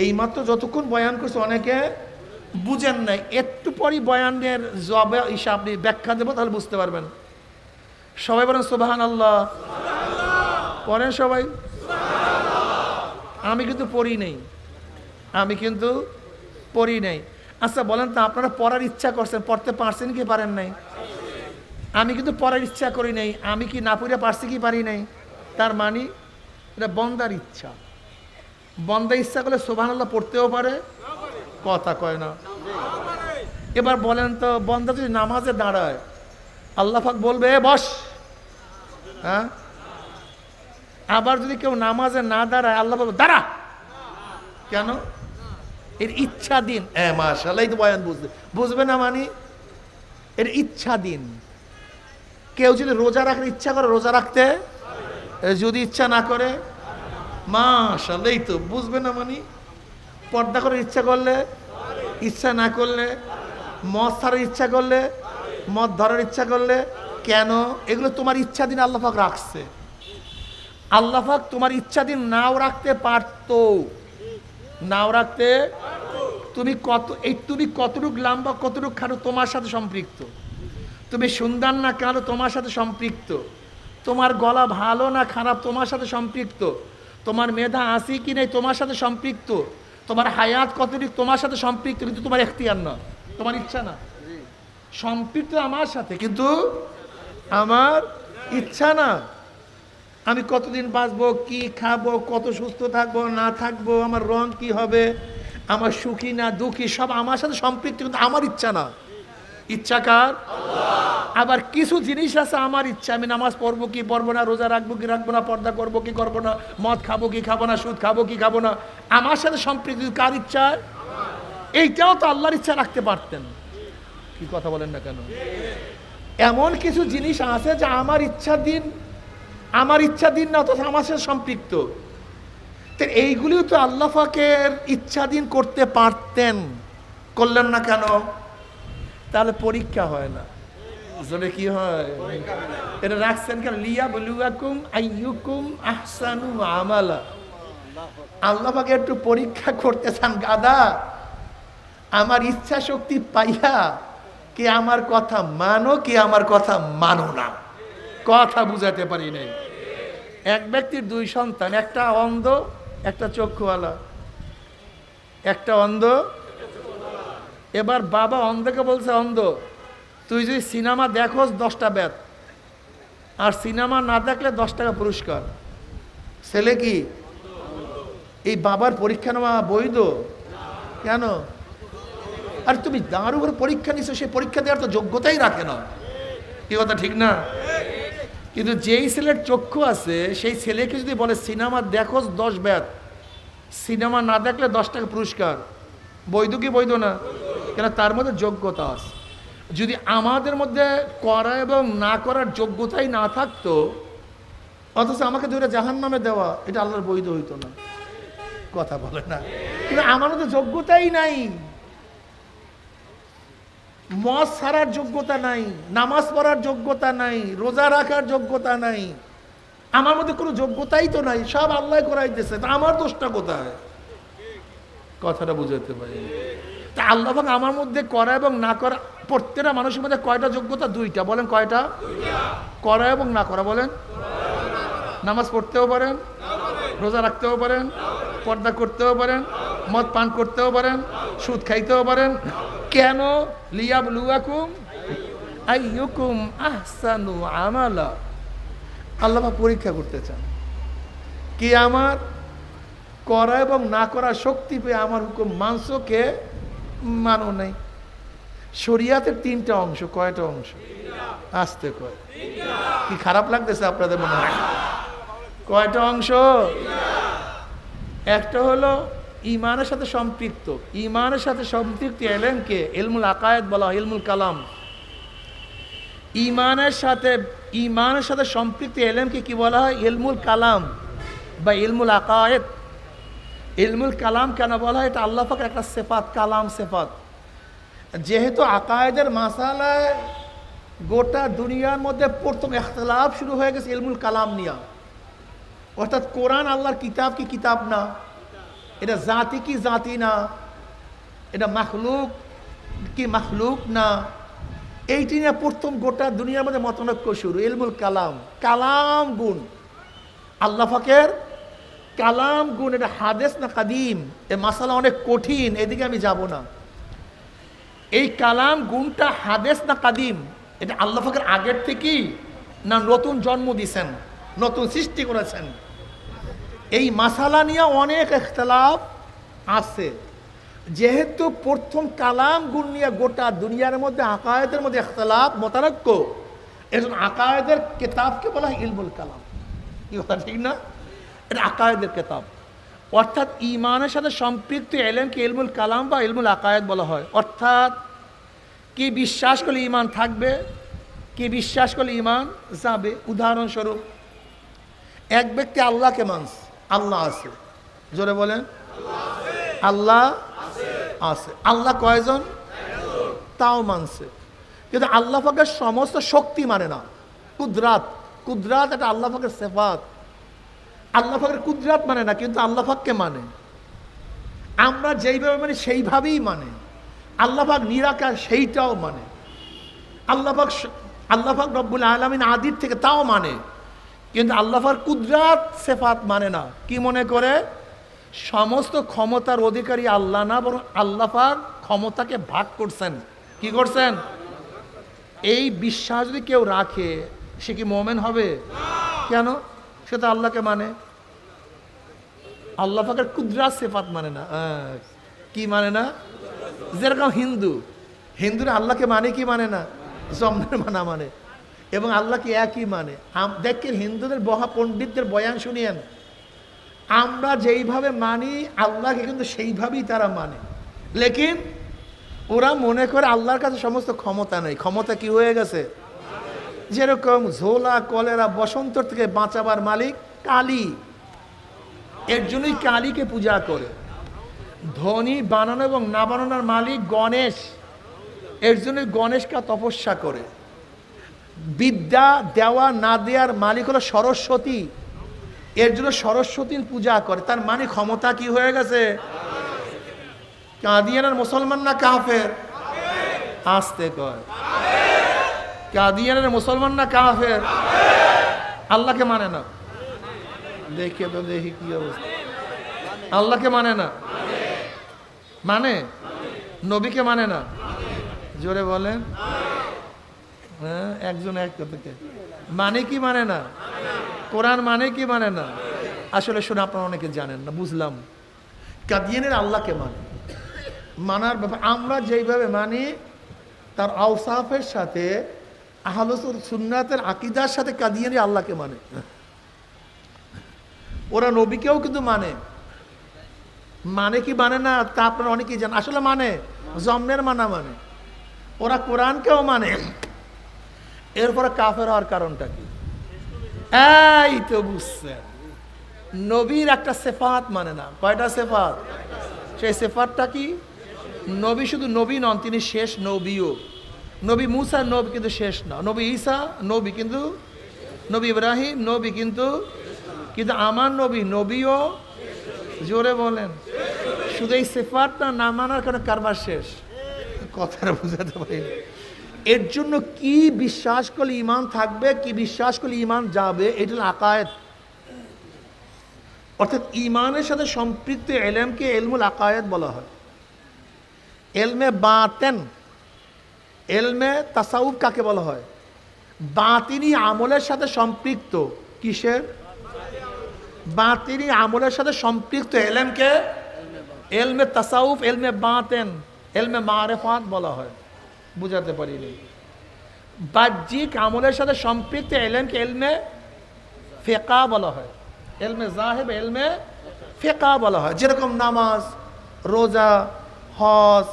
এইমাত্র যতক্ষণ বয়ান করছে অনেকে বুঝেন নাই। একটু পরই বয়ানের জবাব হিসাব আপনি ব্যাখ্যা দেবো, তাহলে বুঝতে পারবেন। সবাই বলেন সুবহানাল্লাহ। পড়েন সবাই। আমি কিন্তু পড়ি নেই, আমি কিন্তু পড়ি নাই। আচ্ছা বলেন তো, আপনারা পড়ার ইচ্ছা করছেন, পড়তে পারছেন কি পারেন নাই? আমি কিন্তু পড়ার ইচ্ছা করি নাই। আমি কি না পড়ে পারছি কি পারি নাই? তার মানে এটা বন্দার ইচ্ছা। বন্দা ইচ্ছা করলে সুবহানাল্লাহ পড়তেও পারে, কথা কয় না। এবার বলেন তো, বন্দা যদি নামাজে দাঁড়ায়, আল্লাহ পাক বলবে বস, হ্যাঁ? আবার যদি কেউ নামাজে না দাঁড়ায়, আল্লাহ বলবে দাঁড়া। কেন? এর ইচ্ছা দিন। মাশাআল্লাহ, তো বয়ান বুঝবে না, মানে এর ইচ্ছা দিন। কেউ যদি রোজা রাখার ইচ্ছা করে রোজা রাখতে, যদি ইচ্ছা না করে, মাশাআল্লাহ, এই তো বুঝবে না, মানে পর্দা করার ইচ্ছা করলে, ইচ্ছা না করলে, মদ ছাড়ার ইচ্ছা করলে, মদ ধরার ইচ্ছা করলে। কেন? এগুলো তোমার ইচ্ছা দিন আল্লাহ পাক রাখছে। আল্লাহ পাক তোমার ইচ্ছা দিন নাও রাখতে পারতো, নাও রাখতে। তুমি কতটুক লম্বা, কতটুক খাটো, তোমার সাথে সম্পৃক্ত। তুমি সুন্দর না কালো, তোমার সাথে সম্পৃক্ত। তোমার গলা ভালো না খারাপ, তোমার সাথে সম্পৃক্ত। তোমার মেধা আছে কি নেই, তোমার সাথে সম্পৃক্ত। তোমার হায়াত কতটুক, তোমার সাথে সম্পৃক্ত, কিন্তু তোমার এখতিয়ার না, তোমার ইচ্ছা না। সম্পৃক্ত আমার সাথে, কিন্তু আমার ইচ্ছা না। আমি কতদিন বাঁচবো, কি খাবো, কত সুস্থ থাকবো না থাকবো, আমার রং কি হবে, আমার সুখী না দুঃখী, সব আমার সাথে সম্পৃক্ত, কিন্তু আমার ইচ্ছা না। ইচ্ছা কার? আবার কিছু জিনিস আছে আমার ইচ্ছা, আমি নামাজ পড়বো কি পড়বো না, রোজা রাখবো কি রাখবো না, পর্দা করবো কি করবো না, মদ খাবো কি খাবো না, সুদ খাবো কি খাবো না, আমার সাথে সম্পৃক্ত। কার ইচ্ছা? এইটাও তো আল্লাহর ইচ্ছা রাখতে পারতেন। কি কথা বলেন না কেন? এমন কিছু জিনিস আছে যে আমার ইচ্ছা দিন, আমার ইচ্ছা দিন না, অথচ আমার সাথে সম্পৃক্ত। তো এইগুলিও তো আল্লাহ পাকের ইচ্ছাধীন করতে পারতেন, করলেন না কেন? তাহলে পরীক্ষা হয় না, আসলে কি হয়? এটা রাখছেন কেন? লিয়াবলুয়াকুম আইয়ুকুম আহসানু আমালা। আল্লাহ পাক একটু পরীক্ষা করতে চান, গাদা আমার ইচ্ছা শক্তি পাইয়া কে আমার কথা মানো, কে আমার কথা মানো না। কথা বুঝাতে পারি নাই। এক ব্যক্তির দুই সন্তান, একটা অন্ধ একটা চক্ষুওয়ালা, একটা অন্ধ। এবার বাবা অন্ধকে বলছে, অন্ধ তুই যদি সিনেমা দেখোস 10টা বেত, আর সিনেমা না দেখলে 10 টাকা পুরস্কার। ছেলে কি এই বাবার পরীক্ষা নেওয়া বৈধ? কেন? আর তুমি দাঁড় উপরে পরীক্ষা নিছো, সেই পরীক্ষা দেওয়ার তো যোগ্যতাই রাখে না। কি কথা ঠিক না? কিন্তু যেই ছেলের চক্ষু আছে সেই ছেলেকে যদি বলে সিনেমা দেখোস 10 বেত, সিনেমা না দেখলে 10 টাকা পুরস্কার, বৈধ কি বৈধ না? কেন? তার মধ্যে যোগ্যতা আছে। যদি আমাদের মধ্যে করা এবং না করার যোগ্যতাই না থাকতো, অথচ আমাকে ধরে জাহান্নামে দেওয়া, এটা আল্লাহর বৈধ হইতো না। কথা বলে না? কিন্তু আমার মধ্যে যোগ্যতাই নাই, মদ ছাড়ার যোগ্যতা নাই, নামাজ পড়ার যোগ্যতা নাই, রোজা রাখার যোগ্যতা নাই, আমার মধ্যে কোনো যোগ্যতাই তো নাই, সব আল্লাহ করাইতেছে, তা আমার দোষটা কোথায়? কথাটা বুঝাতে পারি? তা আল্লাহ আমার মধ্যে করা এবং না করা, প্রত্যেকটা মানুষের মধ্যে কয়টা যোগ্যতা? 2টা। বলেন কয়টা? করা এবং না করা। বলেন, নামাজ পড়তেও পারেন, রোজা রাখতেও পারেন, পর্দা করতেও পারেন, মদ পান করতেও পারেন, সুদ খাইতেও পারেন। কেন? লিয়াবলুয়াকুম আইয়ুকুম আহসানু আমালা। আল্লাহ পরীক্ষা করতে চান কি আমার করা এবং না করার শক্তি পেয়ে আমার হুকুম মানছো, কে মানো নাই। শরিয়াতের 3টা অংশ। কয়টা অংশ? আসতে কয়। কি খারাপ লাগতেছে আপনাদের মনে হয়? কয়টা অংশ? একটা হলো ইমানের সাথে সম্পৃক্ত, ইমানের সাথে সম্পৃক্ত এলেমকে ইলমুল আকায়েদ বলা হয়, ইলমুল কালাম। ইমানের সাথে সম্পৃক্ত এলেমকে কি বলা হয়? ইলমুল কালাম বা ইলমুল আকায়েদ। ইলমুল কালাম কেন বলা হয়? এটা আল্লাহ পাকের একটা সিফাত, কালাম সিফাত। যেহেতু আকায়েদের মাসালায় গোটা দুনিয়ার মধ্যে প্রথম ইখতিলাফ শুরু হয়ে গেছে ইলমুল কালাম নিয়ে, অর্থাৎ কোরআন আল্লাহর কিতাব কি কিতাব না, এটা জাতি কি জাতি না, এটা মাখলুক কি মাখলুক না, এইটি নিয়ে প্রথম গোটা দুনিয়ার মধ্যে মতনৈক্য শুরু। ইলমুল কালাম, কালাম গুণ, আল্লাহ পাকের কালাম গুণ, এটা হাদিস না কাদিম, এ মাসালা অনেক কঠিন, এদিকে আমি যাব না। এই কালাম গুণটা হাদিস না কাদিম, এটা আল্লাহ পাকের আগের থেকেই না নতুন জন্ম দিয়েছেন, নতুন সৃষ্টি করেছেন, এই মাসালা নিয়ে অনেক ইখতিলাফ আছে। যেহেতু প্রথম কালাম গুণ নিয়ে গোটা দুনিয়ার মধ্যে আকায়েদের মধ্যে ইখতিলাফ মতানৈক্য, এজন্য আকায়েদের কিতাবকে বলা হয় ইলমুল কালাম। কি কথা ঠিক না? এটা আকায়েদের কিতাব, অর্থাৎ ইমানের সাথে সম্পৃক্ত এলেমকে ইলমুল কালাম বা ইলমুল আকায়েদ বলা হয়। অর্থাৎ কি বিশ্বাস করলে ইমান থাকবে, কি বিশ্বাস করলে ইমান যাবে। উদাহরণস্বরূপ, এক ব্যক্তি আল্লাহকে মানছে, আল্লাহ আছে, জোরে বলেন আল্লাহ আছে। আল্লাহ কয়জন? তাও মানছে, কিন্তু আল্লাহ পাকের সমস্ত শক্তি মানে না। কুদরাত, কুদরাত এটা আল্লাহ পাকের সিফাত, আল্লাহ পাকের কুদরাত মানে না, কিন্তু আল্লাহ পাককে মানে। আমরা যেইভাবে মানে সেইভাবেই মানে। আল্লাহ পাক নিরাকার, সেইটাও মানে। আল্লাহ পাক রব্বুল আলামিন আদির থেকে, তাও মানে, কিন্তু আল্লাহ পাক কুদরাত সিফাত মানে না। কি মনে করে? সমস্ত ক্ষমতার অধিকারী আল্লাহ না, বরং আল্লাহ পাক ক্ষমতাকে ভাগ করছেন। কি করছেন? এই বিশ্বাস যদি কেউ রাখে, সে কি মুমিন হবে? কেন? সে তো আল্লাহকে মানে, আল্লাহ পাকের কুদরাত সিফাত মানে না। কি মানে না? যেরকম হিন্দুরা আল্লাহকে মানে কি মানে না? জন্মের মানা মানে, এবং আল্লাহকে একই মানে। দেখেন হিন্দুদের পণ্ডিতদের বয়ান শুনিয়েন, আমরা যেইভাবে মানি আল্লাহকে কিন্তু সেইভাবেই তারা মানে, লেকিন ওরা মনে করে আল্লাহর কাছে সমস্ত ক্ষমতা নেই। ক্ষমতা কি হয়ে গেছে? যেরকম ঝোলা কলেরা বসন্ত থেকে বাঁচাবার মালিক কালী, এর জন্যই কালীকে পূজা করে। ধনী বানানো এবং না বানানোর মালিক গণেশ, এর জন্যই গণেশকে তপস্যা করে। বিদ্যা দেওয়া না দেওয়ার মালিক হলো সরস্বতী, এর জন্য সরস্বতীর পূজা করে। তার মানে ক্ষমতা কি হয়ে গেছে? কাদিয়ানের মুসলমান না কাফের? আসতে কয়, কাদিয়ানের মুসলমান না কাফের? আল্লাহকে মানে না। দেখে তো দেখি কি অবস্থা। আল্লাহকে মানে না, মানে নবীকে মানে না, জোরে বলেন। হ্যাঁ, একজন এক কথাকে মানে কি মানে না, কোরআন মানে কি মানে না। আসলে শুনে আপনারা অনেকে জানেন না, বুঝলাম। কাদিয়ানের আল্লাহকে মানে, মানার ব্যাপার আমরা যেইভাবে মানি তার আওসাফের সাথে, আহলে সুন্নাতের আকীদার সাথে কাদিয়ানি আল্লাহকে মানে। ওরা নবীকেও কিন্তু মানে, মানে কি মানে না তা আপনারা অনেকেই জানেন। আসলে মানে জন্মের মানা মানে। ওরা কোরআনকেও মানে। এরপরে কাফের হওয়ার কারণটা কি? এই তো বুঝছেন, নবীর একটা সেফাত মানে না। কয়টা সেফাত? সেই সেফাতটা কি? নবী শুধু নবী নন, তিনি শেষ নবীও। নবী মুসা নবী কিন্তু শেষ না, নবী ঈসা নবী কিন্তু, নবী ইব্রাহিম নবী কিন্তু, কিন্তু আমার নবী নবীও। জোরে বলেন। শুধু এই সেফাতটা না মানার কারণে কারবার শেষ। কথাটা বুঝাতে পারি। এর জন্য কি বিশ্বাস করলে ঈমান থাকবে, কি বিশ্বাস করলে ঈমান যাবে, এটা হলো আকায়েদ। অর্থাৎ ঈমানের সাথে সম্পৃক্ত ইলমকে ইলমুল আকায়েদ বলা হয়। ইলমে বাতেন, ইলমে তাসাউফ কাকে বলা হয়? বাতিনি আমলের সাথে সম্পৃক্ত। কিসের? বাতিনি আমলের সাথে সম্পৃক্ত ইলমকে ইলমে তাসাউফ, ইলমে বাতেন, ইলমে মারিফাত বলা হয়। বুঝাতে পারিনি। বাহ্যিক আমলের সাথে সম্পৃক্ত ইলমকে ইলমে ফিকহ বলা হয়। ইলমে যাহিব, ইলমে ফিকহ বলা হয়। যেরকম নামাজ, রোজা, হজ,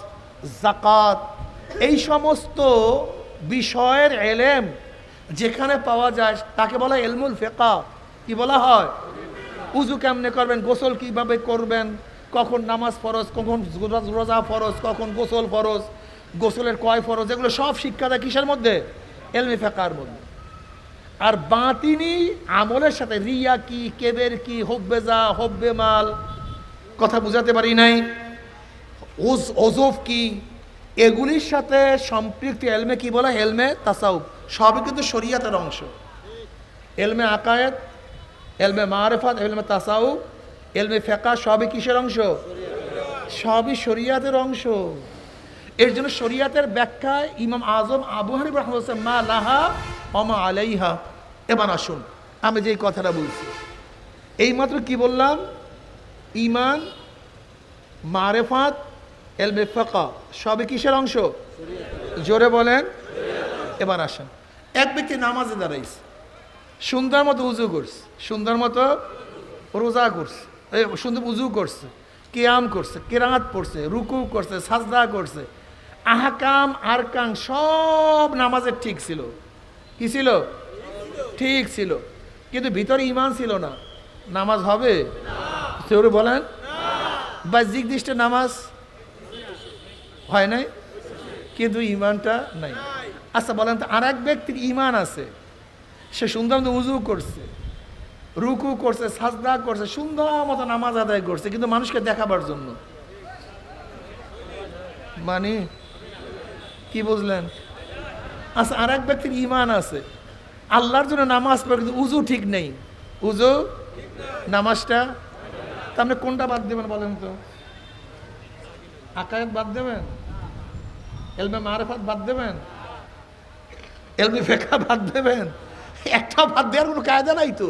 যাকাত, এই সমস্ত বিষয়ের ইলম যেখানে পাওয়া যায় তাকে বলা হয় ইলমুল ফিকহ। কি বলা হয়? উযু কেমনে করবেন, গোসল কিভাবে করবেন, কখন নামাজ ফরজ, কখন রোজা ফরজ, কখন গোসল ফরজ, গোসলের কয় ফরজ, এগুলো সব শিক্ষা দেয় কিসের মধ্যে? ইলমে ফিকহের মধ্যে। আর বাতিনি আমলের সাথে রিয়া কি, কেবের কি, হুব্বে যা, হুব্বে মাল, কথা বুঝাতে পারি নাই, ওজফ কি, এগুলির সাথে সম্পৃক্ত ইলমে কি বলা? ইলমে তাসাউফ। সবই কিন্তু শরীয়তের অংশ। ইলমে আকায়েদ, ইলমে মারিফাত, ইলমে তাসাউফ, ইলমে ফিকহ সবই কিসের অংশ? সবই শরীয়তের অংশ। এর জন্য শরীয়তের ব্যাখ্যায় ইমাম আজম আবু হানিফা রাহিমাহুল্লাহ মা লাহা ওয়া মা আলাইহা। এবার আসুন, আমি যে কথাটা বলছি এইমাত্র কি বললাম? ঈমান, মারিফাত, ইলমে ফিকহ সবই কিসের অংশ? জোরে বলেন। এবার আসেন, এক ব্যক্তি নামাজে দাঁড়াইছে, সুন্দর মতো উজু করছে, সুন্দর মতো রোজা করছে, সুন্দর উজু করছে, কিয়াম করছে, কিরাত পড়ছে, রুকু করছে, সাজদা করছে, আহকাম আরকান সব নামাজের ঠিক ছিল। কি ছিল? ঠিক ছিল। কিন্তু ভিতরে ঈমান ছিল না। নামাজ হবে? জোরে বলেন। বাহ্যিক দৃষ্টিতে নামাজ হয় নাই, কিন্তু ঈমানটা নাই। আচ্ছা বলেন তো, আর এক ব্যক্তির ঈমান আছে, সে সুন্দর মতো উজু করছে, রুকু করছে, সাজদা করছে, সুন্দর মতো নামাজ আদায় করছে, কিন্তু মানুষকে দেখাবার জন্য। মানে কি বুঝলেন? আচ্ছা আর এক ব্যক্তির ঈমান আছে, আল্লাহর জন্য নামাজ পড়ে, কিন্তু উজু ঠিক নেই, উজু নামাজটা। তা আপনি কোনটা বাদ দেবেন বলেন তো? আকায়েদ বাদ দেবেন? ইলমে মারিফাত বাদ দেবেন? ইলমে ফিকহ বাদ দেবেন? একটা বাদ দেওয়ার কোনো কায়দা নাই তো।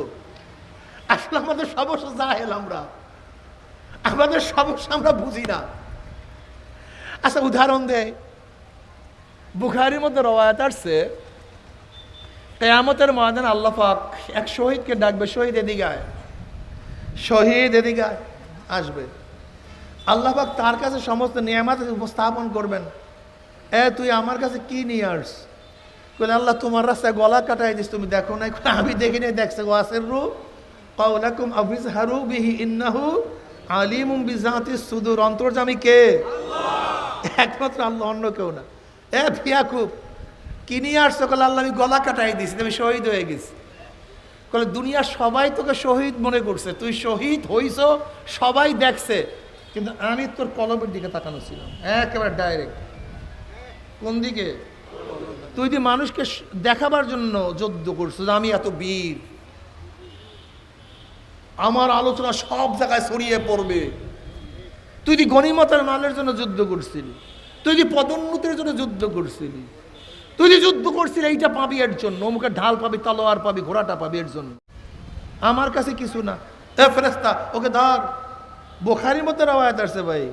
আসলে আমাদের সমস্যা জাহেল, আমাদের সমস্যা আমরা বুঝি না। আচ্ছা উদাহরণ দেয়, বুখারীর মধ্যে রওয়ায়াত আসছে, কিয়ামতের ময়দানে আল্লাহ পাক এক শহীদকে ডাকবে, শহীদ এদিকে আয়, শহীদ এদিকে আয়। আসবে আল্লাহ পাক তার কাছে সমস্ত নিয়ামত উপস্থাপন করবেন। তুই আমার কাছে কি নিয়ে আস? বলে আল্লাহ তোমার রাস্তায় গলা কাটাই দিস, তুমি দেখো না? আমি দেখিনি। দেখছে ওয়াসিরু কাওলাকুম আফিজহারু বিহি ইন্নাহু আলিমুম বিযাতিস সুদূর। অন্তর্যামী কে? আল্লাহ। একমাত্র আল্লাহ, অন্য কেউ না। ফিয়াকুব কি নিয়ে আসছো? বলে আল্লাহ আমি গলা কাটাই দিছি, তুমি শহীদ হয়ে গেছি। বলে দুনিয়া সবাই তোকে শহীদ মনে করছে, তুই শহীদ হইছ, সবাই দেখছে, কিন্তু আমি তোর কলবের দিকে তাকানো ছিলাম একেবারে ডাইরেক্ট। কোন দিকে? তুই যদি মানুষকে দেখাবার জন্য যুদ্ধ করছো যে আমি এত বীর, আমার আলোচনা সব জায়গায় ছড়িয়ে পড়বে। তুই কি গনিমতের মালের জন্য যুদ্ধ করছিলি, তুই কি পদোন্নতির জন্য যুদ্ধ করছিলি, তুই যে যুদ্ধ করছিলি এইটা পাবি এর জন্য, অমুকের ঢাল পাবি, তলোয়ার পাবি, ঘোড়াটা পাবি এর জন্য। আমার কাছে কিছু না। এ ফেরেশতা ওকে ধর। বুখারীর মধ্যে রওয়ায়াত আসছে ভাই,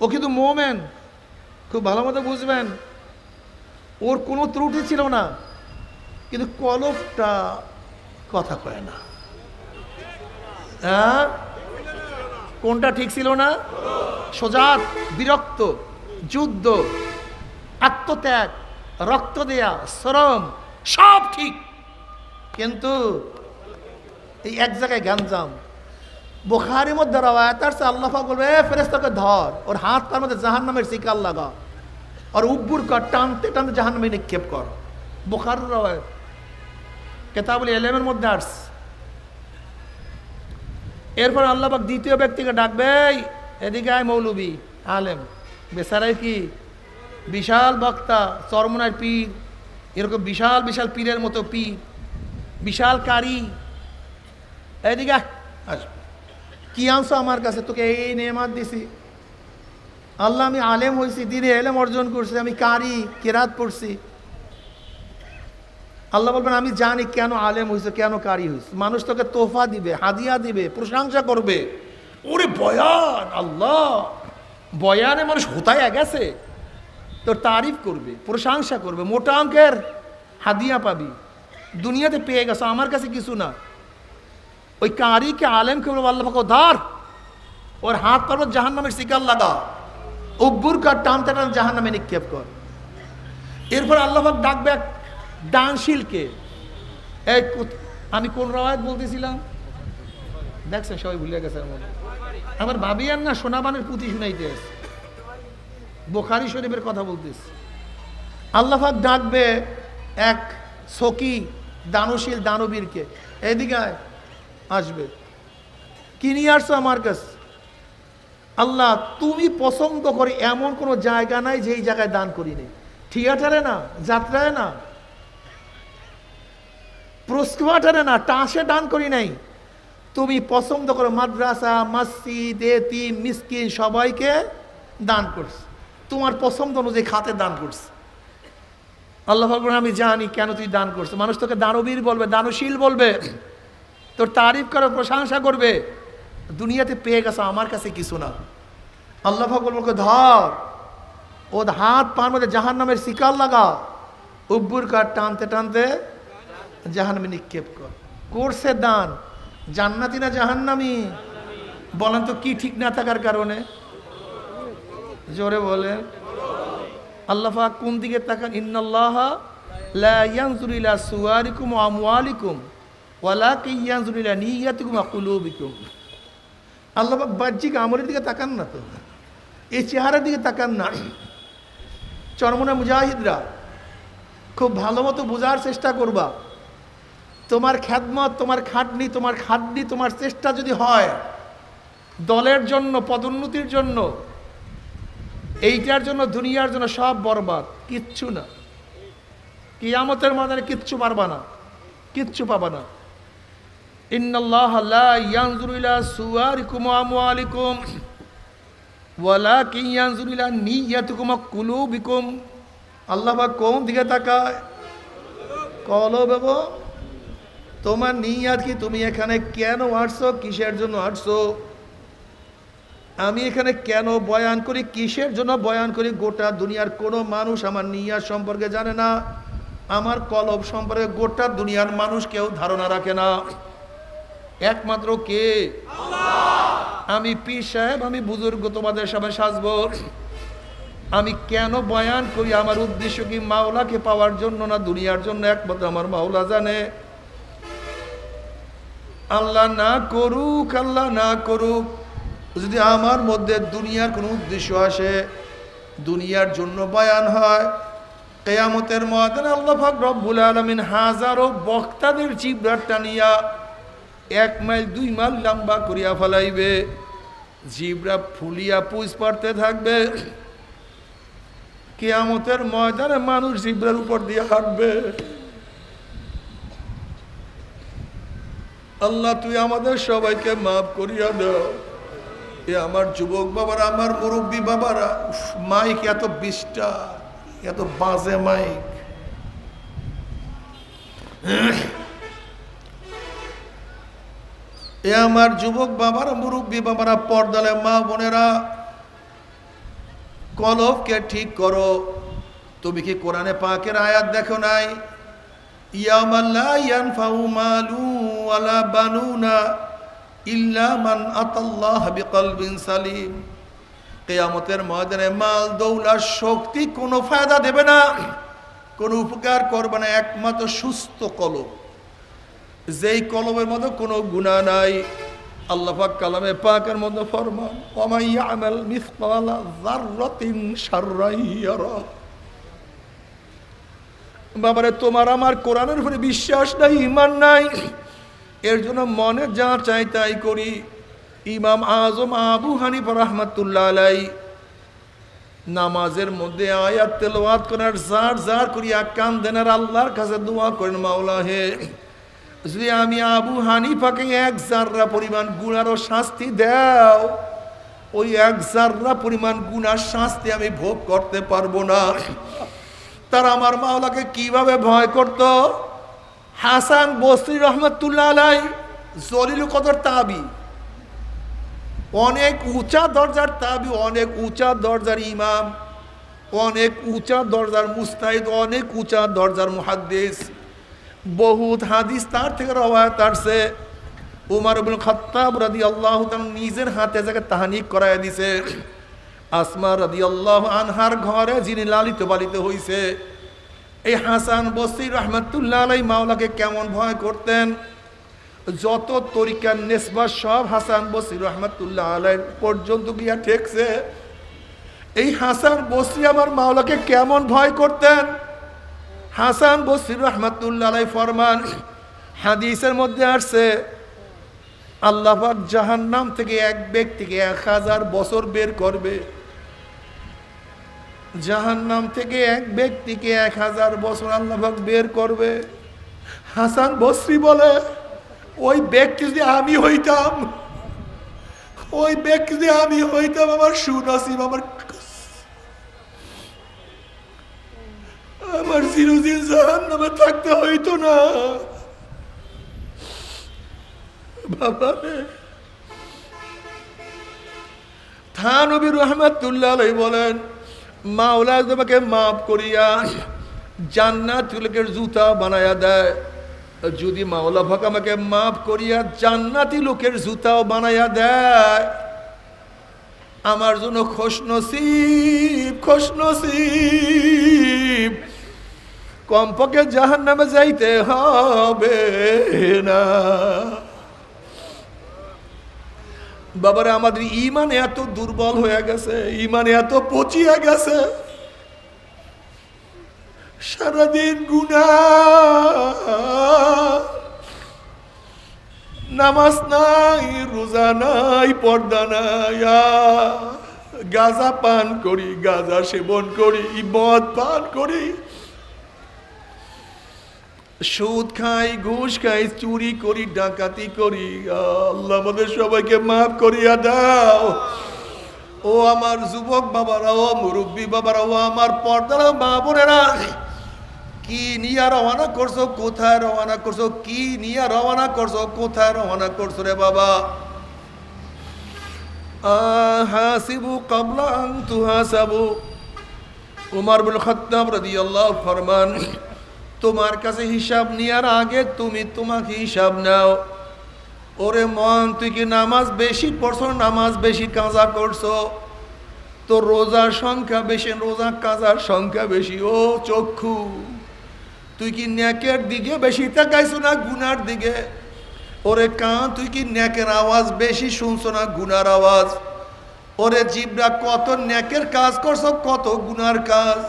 ও কিন্তু মুমিন, খুব ভালো মতো বুঝবেন। ওর কোনো ত্রুটি ছিল না, কিন্তু কলবটা কথা কয় না। হ্যাঁ, কোনটা ঠিক ছিল না? সজাত, বিরক্ত, যুদ্ধ, আত্মত্যাগ, রক্ত দেয়া, শ্রম সব ঠিক, কিন্তু এই এক জায়গায় গ্যাঞ্জাম। বুখারীর মধ্যে রওয়ায়াত আছে, আল্লাহ পাক বলবে এ ফেরেশতাকে ধর, ওর হাত তার মধ্যে জাহান্নামের শিকল লাগা, আর উব্বুর কর, টানতে টানতে জাহান্নামে নিক্ষেপ কর। বুখারীর রওয়ায়াত, কিতাবুল ইলমের মধ্যে আসছে। এরপর আল্লাহ পাক দ্বিতীয় ব্যক্তিকে ডাকবে, এদিকে আয় মৌলবী, আলেম। বেচারাই কি বিশাল বক্তা, চরমনার পীর, এরকম বিশাল বিশাল পীরের মতো পীর, বিশাল কারি। এদিকে আসবে, কি আনছো আমার কাছে? তোকে এই নেয়ামত দিছি আল্লাহ, আমি আলেম হয়েছি, দিনে এলেম অর্জন করছি, আমি কারি, কেরাত পড়ছি। আল্লাহ বলবেন আমি জানি কেন আলেম হয়েছে, কেন কারি হয়েছে। মানুষ তোকে তোহফা দিবে, হাদিয়া দিবে, প্রশংসা করবে। ওরে বয়ান, আল্লাহ বয়ানে মানুষ হোতায় গেছে, তোর তারিফ করবে, প্রশংসা করবে, মোটা অঙ্কের হাদিয়া পাবি। দুনিয়াতে পেয়ে গেছো, আমার কাছে কিছু না। ওই কারিকে আলেমকে বলবো আল্লাহ পাক ধর, ওর হাত পারবো জাহান্নামের শিকল লাগা, উব্বুর কর, টানতে টানতে জাহান্নামে নিক্ষেপ কর। এরপর আল্লাহ পাক ডাকবে এক দানশীলকে। এই আমি কোন রওয়ায়াত বলতেছিলাম দেখছেন, সবাই ভুলে গেছে। আমার ভাবি আর না সোনাবানের পুঁথি শুনাইতে আছে, বুখারী শরীফের কথা বলতেছি। আল্লাহ পাক ডাকবে এক সকি দানশীল দানবীরকে, এদিকে আসবে, কি নিয়ে আসছো আমার কাছে? আল্লাহ তুমি পছন্দ করে এমন কোনো জায়গা নাই যে এই জায়গায় দান করিনি। থিয়েটারে না, যাত্রায় না, প্রস্কুয়াটারে না, টাসে দান করি নাই। তুমি পছন্দ করো মাদ্রাসা, মসজিদ, এতিম, মিসকিন সবাইকে দান করছে, তোমার পছন্দ অনুযায়ী খাতে দান করছে। আল্লাহ বলবেন আমি জানি কেন তুই দান করছো। মানুষ তোকে দানবীর বলবে, দানশীল বলবে, তোর তারিফ করে, প্রশংসা করবে। দুনিয়াতে পেয়ে গেছো, আমার কাছে কিছু না। আল্লাহ বলবো ধর, ও হাত পার মধ্যে জাহান্নামের শিকল লাগা, উব্বুর কর, টানতে টানতে জাহান্নামে নিক্ষেপ কর। করছে দান, জান্নাতি না জাহান্নামি? বলেন তো কি ঠিক না থাকার কারণে? জোরে বলেন। আল্লাহ পাক কোন দিকে তাকান? ইন্নাল্লাহা লা ইয়ানজুরু ইলা সুওয়ারিকুম ওয়া আমওয়ালিকুম ওয়ালাকিন ইয়ানজুরু ইলা নিয়াতিকুম ওয়া কুলুবিকুম। আল্লাহ পাক বাহ্যিক আমলের দিকে তাকান না, তো এই চেহারার দিকে তাকান না। চরমনা মুজাহিদরা খুব ভালো মতো বোঝার চেষ্টা করবা। তোমার খেদমত, তোমার খাটনি, তোমার চেষ্টা যদি হয় দলের জন্য, পদোন্নতির জন্য, এইটার জন্য, দুনিয়ার জন্য, সব বরবাদ, কিচ্ছু না। কিয়ামতের ময়দানে কিচ্ছু পারবা না, কিচ্ছু পাবা না। ইন্নাল্লাহা লা ইয়ানজুরু ইলা সুওয়ারিকুম ওয়া আমওয়ালিকুম ওয়ালাকিন ইয়ানজুরু ইলা নিয়াতিকুম ওয়া কুলুবিকুম। আল্লাহ পাক কোন দিকে তাকায়? কলব এবং তোমার নিয়াত কি? তুমি এখানে কেন আসছো, কিসের জন্য আসছো? আমি এখানে কেন বয়ান করি, কিসের জন্য বয়ান করি? গোটা দুনিয়ার কোনো মানুষ আমার নিয়াত সম্পর্কে জানে না, আমার কলব সম্পর্কে গোটা দুনিয়ার মানুষ কেউ ধারণা রাখে না। একমাত্র কে? আল্লাহ। আমি পীর সাহেব, আমি বুজুর্গ, তোমাদের সামনে সাজবো। আমি কেন বয়ান করি, আমার উদ্দেশ্য কি মাওলাকে পাওয়ার জন্য না দুনিয়ার জন্য? একমাত্র আমার মাওলা জানে। আল্লাহ না করুক, আল্লাহ না করুক, যদি আমার মধ্যে দুনিয়ার কোনো উদ্দেশ্য আসে, দুনিয়ার জন্য বয়ান হয়, কিয়ামতের ময়দানে আল্লাহ পাক রব্বুল আলামিন হাজারো বক্তাদের জিহ্বা টানিয়া 1 মাইল 2 মাইল লম্বা করিয়া ফেলাইবে। জিহ্বা ফুলিয়া পুষ পড়তে থাকবে। কিয়ামতের ময়দানে মানুষ জিহ্বার উপর দিয়ে হাঁটবে। আল্লাহ তুই আমাদের সবাইকে মাফ করিয়া দাও। এ আমার যুবক বাবারা, আমার মুরব্বী বাবারা, মাইক এত বিষ্টা, এত বাজে মাইক। এ আমার যুবক বাবারা, মুরব্বী বাবারা, পর্দালে মা বোনেরা, কলবকে ঠিক করো। তুমি কি কোরআনে পাকের আয়াত দেখো নাই? ইয়াউমা লা ইয়ানফাউ মালু ওয়ালা বানুনা ইল্লা মান আতাল্লাহ বিকলবিন সালিম। কিয়ামতের ময়দানে মাল দৌলত শক্তি কোনো ফায়দা দেবে না, কোনো উপকার করবে না, একমাত্র সুস্থ কলব, যেই কলবের মধ্যে কোনো গুনাহ নাই। আল্লাহ পাক কালামে পাকের মধ্যে ফরমান, ওয়া মান ইয়ামাল মিসকালা যাররাতিন শাররান ইয়ারা। বাবারে, তোমার আমার কোরআনের উপরে বিশ্বাস নাই, ঈমান নাই, এর জন্য মনে যা চাই তাই করি। ইমাম আজম আবু হানিফা রাহমাতুল্লাহ আলাইহি নামাজের মধ্যে আয়াত তেলাওয়াত করার জার জার করিয়া কান্দেন আর আল্লাহর কাছে দোয়া করেন, মাওলা হে, যদি আমি আবু হানিফাকে এক জাররা পরিমাণ গুনাহর শাস্তি দাও, ওই এক জাররা পরিমাণ গুনার শাস্তি আমি ভোগ করতে পারবো না। তারা আমার মাওলাকে কিভাবে ভয় করত? হাসান বসরি রহমতুল্লাহ আলাইহি জলিল কদর তাবি, অনেক উঁচা দরজার তাবি, অনেক উঁচা দরজার ইমাম, অনেক উঁচা দরজার মুস্তাহিদ, অনেক উঁচা দরজার মুহাদ্দিস, বহুত হাদিস তার থেকে রওয়ায়াত আসছে। উমর ইবনে খাত্তাব রাদিয়াল্লাহু তাআলা নিজের হাতে যাকে তাহনিক করায় দিছে। আসমা রাদিয়াল্লাহু আনহার ঘরে যিনি লালিত পালিত হইছে, এই হাসান বসরি রহমতুল্লাহ আলাইহি মাওলাকে কেমন ভয় করতেন। যত তরিকার নেসবা সব হাসান বসরি রহমতুল্লাহ আলাইহি পর্যন্ত গিয়া ঠেকছে। এই হাসান বসরি আমার মাওলাকে কেমন ভয় করতেন। হাসান বসরি রহমতুল্লাহ আলাইহি ফরমান, হাদিসের মধ্যে আসছে, আল্লাহ পাক জাহান্নাম থেকে এক ব্যক্তিকে 1000 বছর বের করবে। জাহান্নাম থেকে এক ব্যক্তিকে 1000 বছর আল্লাহ পাক বের করবে। হাসান বসরি বলে, ওই ব্যক্তি যদি আমি হইতাম, ওই ব্যক্তি যদি আমি হইতাম, আমার সুনসিব, আমার চিরদিন জাহান্নামে থাকতে হইতো না। বাবা রে, থানবী রহমাতুল্লাহ আলাইহি বলেন, মাওলা তোমাকে মাফ করিয়া জান্নাতুল লোকের জুতা বানায়া দেয়। যদি মাওলা পাক আমাকে মাফ করিয়া জান্নাতি লোকের জুতাও বানায়া দেয়, আমার জন্য খুশনসিব, খুশনসিব। কমপক্ষে জাহান্নামে যাইতে হবে না। বাবারে, আমাদের ঈমান এত দুর্বল হয়ে গেছে, ঈমান এত পচিয়া গেছে, সারাদিন গুনাহ, নামাজ নাই, রোজা নাই, পর্দা নাই, গাঁজা পান করি, গাঁজা সেবন করি, মদ পান করি, সুদ খাই, ঘুষ খাই, চুরি করি, ডাকাতি করি। আল্লাহ আমাদের সবাইকে মাফ করিয়া দাও। ও আমার যুবক বাবারা, ও মুরব্বী বাবারা, ও আমার পর্দারা মা বোনেরা, কি নিয়ে রওনা করছো, কোথায় রওনা করছো, কি নিয়ে রওনা করছো, কোথায় রওনা করছো রে বাবা? হাসিবু ক্বাবলা আন তুহাসাবু। উমর ইবনে খাত্তাব রাদিয়াল্লাহু ফরমান, তোমার কাছে হিসাব নেওয়ার আগে তুমি তোমাকে হিসাব নাও। ওরে মন, তুই কি নামাজ বেশি পড়ছো, নামাজ বেশি কাজা করছো? তো রোজার সংখ্যা বেশি, রোজা কাজার সংখ্যা বেশি। ও চক্ষু, তুই কি নেকের দিকে বেশি তাকাইছো না গুনার দিকে? ওরে কান, তুই কি নেকের আওয়াজ বেশি শুনছো না গুনার আওয়াজ? ওরে জিবরা, কত নেকের কাজ করছো, কত গুনার কাজ?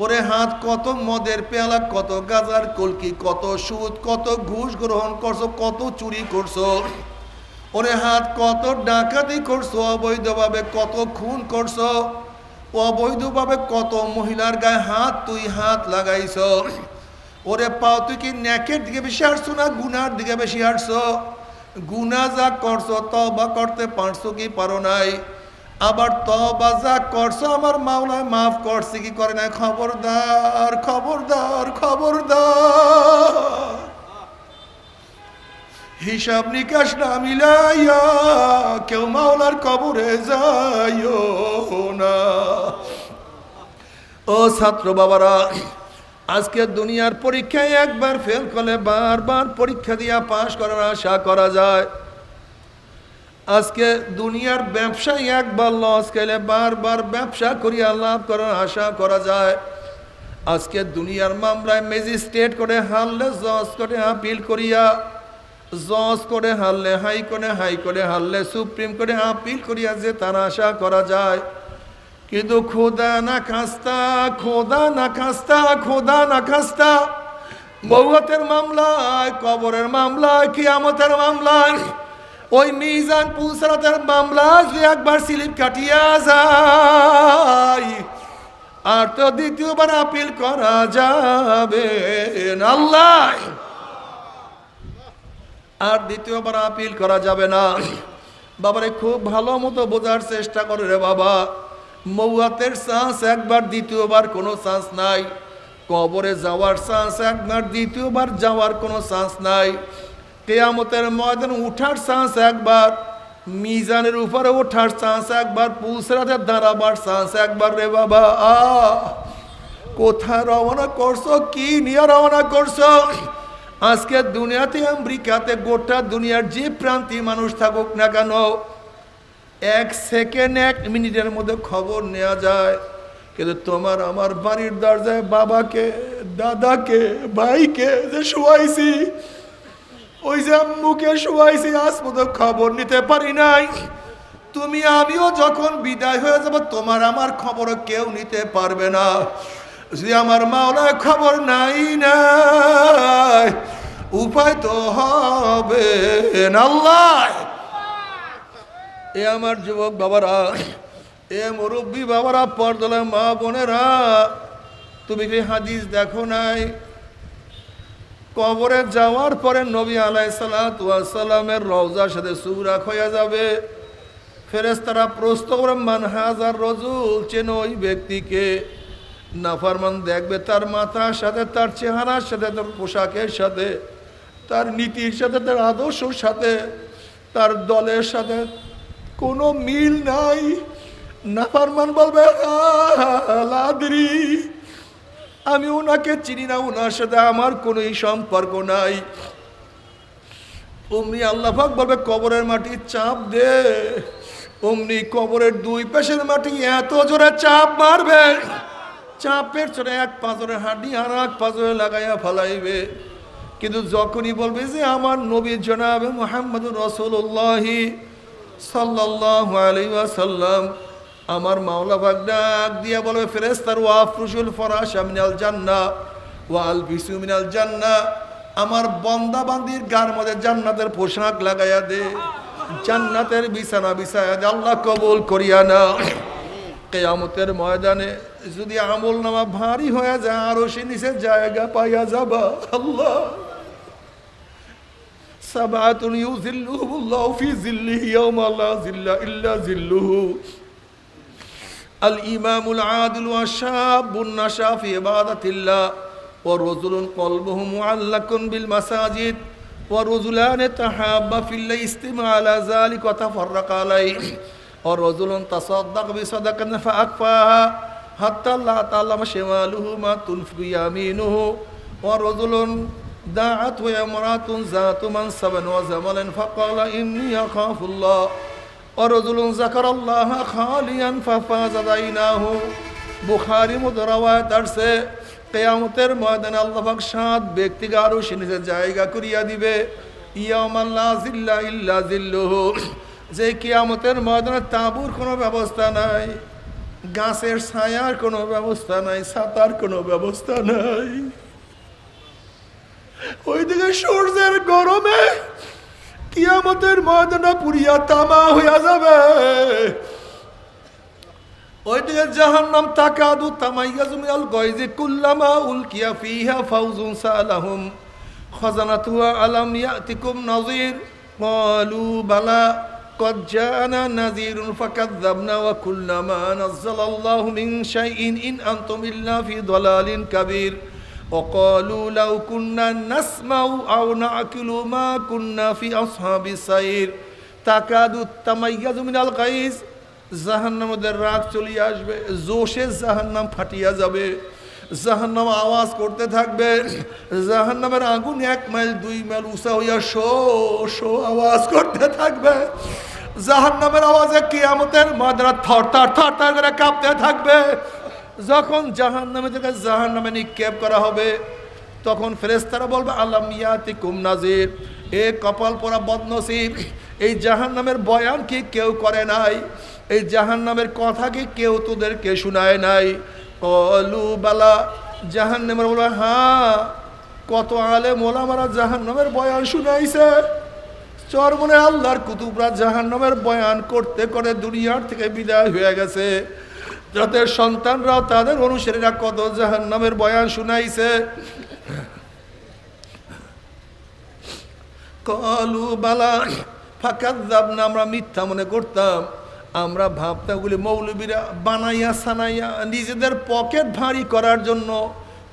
ওরে হাত, কত মদের পেয়ালা, কত গাজার কলকি, কত সুদ, কত ঘুষ গ্রহণ করছো, কত চুরি করছো? ওরে হাত, কত ডাকাতি করছো অবৈধভাবে, কত খুন করছো অবৈধভাবে, কত মহিলার গায়ে হাত তুই হাত লাগাইছো? ওরে পাও, তুই কি নেকের দিকে বেশি হাঁটছো না গুনার দিকে বেশি হাঁটছো? গুনা যা করছো তওবা করতে পারছো কি পারো নাই? আবার তওবা যা করছো আমার মাওলা মাফ করছে কি করে নাই? খবরদার খবরদার খবরদার, হিসাব নিকাশ না মিলাইয়া কেউ মাওলার কবরে যাইও না। ও ছাত্র বাবারা, আজকে দুনিয়ার পরীক্ষায় একবার ফেল করলে বারবার পরীক্ষা দিয়া পাশ করার আশা করা যায়। আজকে দুনিয়ার ব্যবসায় একবার লস খেলে বারবার ব্যবসা করিয়া লাভ করার আশা করা যায়। আজকে দুনিয়ার মামলায় ম্যাজিস্ট্রেট করে হারলে জজ করে আপিল করিয়া, জজ করে হারলে হাইকোর্টে, হাইকোর্টে হারলে সুপ্রিম কোর্টে আপিল করিয়া যে তার আশা করা যায়। কিন্তু খোদা না খাস্তা, খোদা না খাস্তা, খোদা না খাস্তা, মৌয়াতের মামলায়, কবরের মামলায়, কিয়ামতের মামলায়, ওই মিজান পুলসরাতের মামলা যে একবার স্লিপ কাটিয়া যায় আর তো দ্বিতীয়বার আপিল করা যাবে না। আল্লাহ, আর দ্বিতীয়বার আপিল করা যাবে না। বাবারে খুব ভালো মতো বোঝার চেষ্টা করে রে বাবা, মৌয়াতের চান্স একবার, দ্বিতীয়বার কোনো চান্স নাই। কবরে যাওয়ার চান্স একবার, দ্বিতীয়বার যাওয়ার কোনো চান্স নাই। কিয়ামতের ময়দানে উঠার চান্স একবার, মিজানের উপরে ওঠার চান্স একবার, পুলসরাতে দাঁড়াবার চান্স একবার রে বাবা। কোথায় রওনা করছো, কি নিয়ে রওনা করছো? আজকে দুনিয়াতে, আমেরিকাতে, গোটা দুনিয়ার যে প্রান্তি মানুষ থাকুক না কেন, এক সেকেন্ড, এক মিনিটের মধ্যে খবর নেওয়া যায়। কিন্তু তোমার আমার বাড়ির দরজায় বাবাকে, দাদাকে, ভাইকে যে শোয়াইছি, ওই যে আম্মুকে শোয়াইছি, আজ মতো খবর নিতে পারি নাই। তুমি আমিও যখন বিদায় হয়ে যাব, তোমার আমার খবর কেউ নিতে পারবে না। যদি আমার মাওলার খবর নাই নাই, উপায় তো হবে না। আল্লাহ, এ আমার যুবক বাবারা, এ মুরব্বী বাবারা, পর্দার মা বোনেরা, তুমি কি হাদিস দেখো নাই? কবরে যাওয়ার পরে নবী আলাইহিসসালাতু ওয়াস সালামের রওজার সাথে সুরাখ হয়ে যাবে। ফেরেশতারা প্রশ্ন করে, মান হাজার রাজুল, চেনো ওই ব্যক্তিকে? নাফরমান দেখবে তার মাথার সাথে, তার চেহারার সাথে, তার পোশাকের সাথে, তার নীতির সাথে, তার আদর্শের সাথে, তার দলের সাথে কোনো মিল নাই। নাফরমান বলবে, আলাদরি, আমি ওনাকে চিনি না, ওনার সাথে আমার কোনো সম্পর্ক নাই। অমনি আল্লাহ পাক বলবে, কবরের মাটি চাপ দে। অমনি কবরের দুই পাশের মাটি এত জোরে চাপ মারবে, চাপের চড়ে এক পাঁজরে হাঁটি আর এক পাঁজরে লাগাইয়া ফেলাইবে। কিন্তু যখনই বলবে যে আমার নবী জনাবে মুহাম্মদুর রাসূলুল্লাহ সাল্লাল্লাহু আলাইহি ওয়াসাল্লাম, আমার মাওলা পাক ডাক দিয়া বলবে, ফেরেশতার ওয়াফরুশুল ফরাশা মিনাল জান্নাহ ওয়া আলবিসু মিনাল জান্নাহ, আমার বান্দা বান্দির গার মধ্যে জান্নাতের পোশাক লাগাইয়া দে, জান্নাতের বিছানা বিছায়া দে। আল্লাহ কবুল করিয়া না। কিয়ামতের ময়দানে যদি আমল নামা ভারী হয়ে যায়, আরো সে নিচে জায়গা পাইয়া যাবা। আল্লাহ, সাবাতুন ইউযিল্লুহুমুল্লাহু ফি যিল্লিহি ইয়াওমা লা যিল্লা ইল্লা যিল্লুহু, আল ইমামুল আদিল ওয়া শাবুন নাশা ফি ইবাদাতিল্লাহ ওয়া রাজুলুন কলবুহু মুআল্লাকুন বিল মাসাজিদ ওয়া রাজুলান তাহাব্বা ফিল্লাহ ইস্তিমা আলা যালিকা ওয়া তাফাররাকা আলাইহি ওয়া রাজুলুন তাসাদ্দাক বিসাদাকাতিন ফাআকফাহা হাত্তা লা তা'লামা শিমালুহু মা তুনফিকু ইয়ামিনুহু ওয়া রাজুলুন দাআত ওয়া ইমরাতুন যাতু মানসাবিন ওয়া জামালিন ফাকালা ইন্নী আখাফুল্লাহ ওয়া রাজুলুন যাকারাল্লাহা খালিয়ান ফাফাযাত আইনাহু। বুখারী মুদরাওয়াত আসছে, কিয়ামতের ময়দানে আল্লাহ পাক 7 ব্যক্তিকে আরশের নিচে জায়গা করিয়া দিবে। ইয়াউমা লা যিল্লা ইল্লা যিল্লুহু, যে কিয়ামতের ময়দানে তাঁবুর কোনো ব্যবস্থা নাই, গাছের ছায়ার কোনো ব্যবস্থা নাই, ছাতার কোনো ব্যবস্থা নাই। ওইদিকে সূর্যের গরমে কিয়ামতের ময়দানে পুরিয়া তামা হইয়া যাবে। ওইদিকে জাহান্নাম তাকাদু তামাইয়াজু মিনাল গায়জি কুল্লামা উলকিয়া ফিহা ফাউজুন সালাহুম খাজানাতুহা আলাম ইয়াতিকুম নাযীর ক্বালু বালা قد جاءنا نذير فكذبنا وكل ما نزل الله من شيء إن أنتم إلا في ضلال كبير وقالوا لو كنا نسمع أو نعقل ما كنا في أصحاب السعير تكاد تميز من الغيظ জাহান্নামদের রাগ চলে আসবে, জোশে জাহান্নাম ফাটিয়া যাবে, জাহান্নাম আওয়াজ করতে থাকবে, জাহান্নামের আগুন 1 মাইল 2 মাইল উঁচা হইয়া শো শো আওয়াজ করতে থাকবে। জাহান্নামের আওয়াজে কিয়ামতের ময়দান থরথর থরথর করে কাঁপতে থাকবে। যখন জাহান্নামে থেকে জাহান্নামে নিক্ষেপ করা হবে, তখন ফেরেশতারা বলবে আলাম ইয়াতিকুম নাযীর, এ কপাল পোড়া বদনসিব, এই জাহান্নামের বয়ান কি কেউ করে নাই? এই জাহান্নামের কথা কি কেউ তোদেরকে শোনায় নাই? ক্বালু বালা, জাহান্নামের বলবে হ্যাঁ, কত আলেম ওলামারা জাহান্নামের বয়ান শুনাইছে। চরমনে আল্লাহর কুতুবরা জাহান্নামের বয়ান করতে করে দুনিয়ার থেকে বিদায় হয়ে গেছে। যাদের সন্তানরাও তাদের অনুসারীরা কত জাহান্নামের বয়ান শুনাইছে। ক্বালু বালা ফাকাযযাবনা, আমরা মিথ্যা মনে করতাম, আমরা ভাবতাম ওগুলি মৌলবীরা বানাইয়া সানাইয়া নিজেদের পকেট ভারী করার জন্য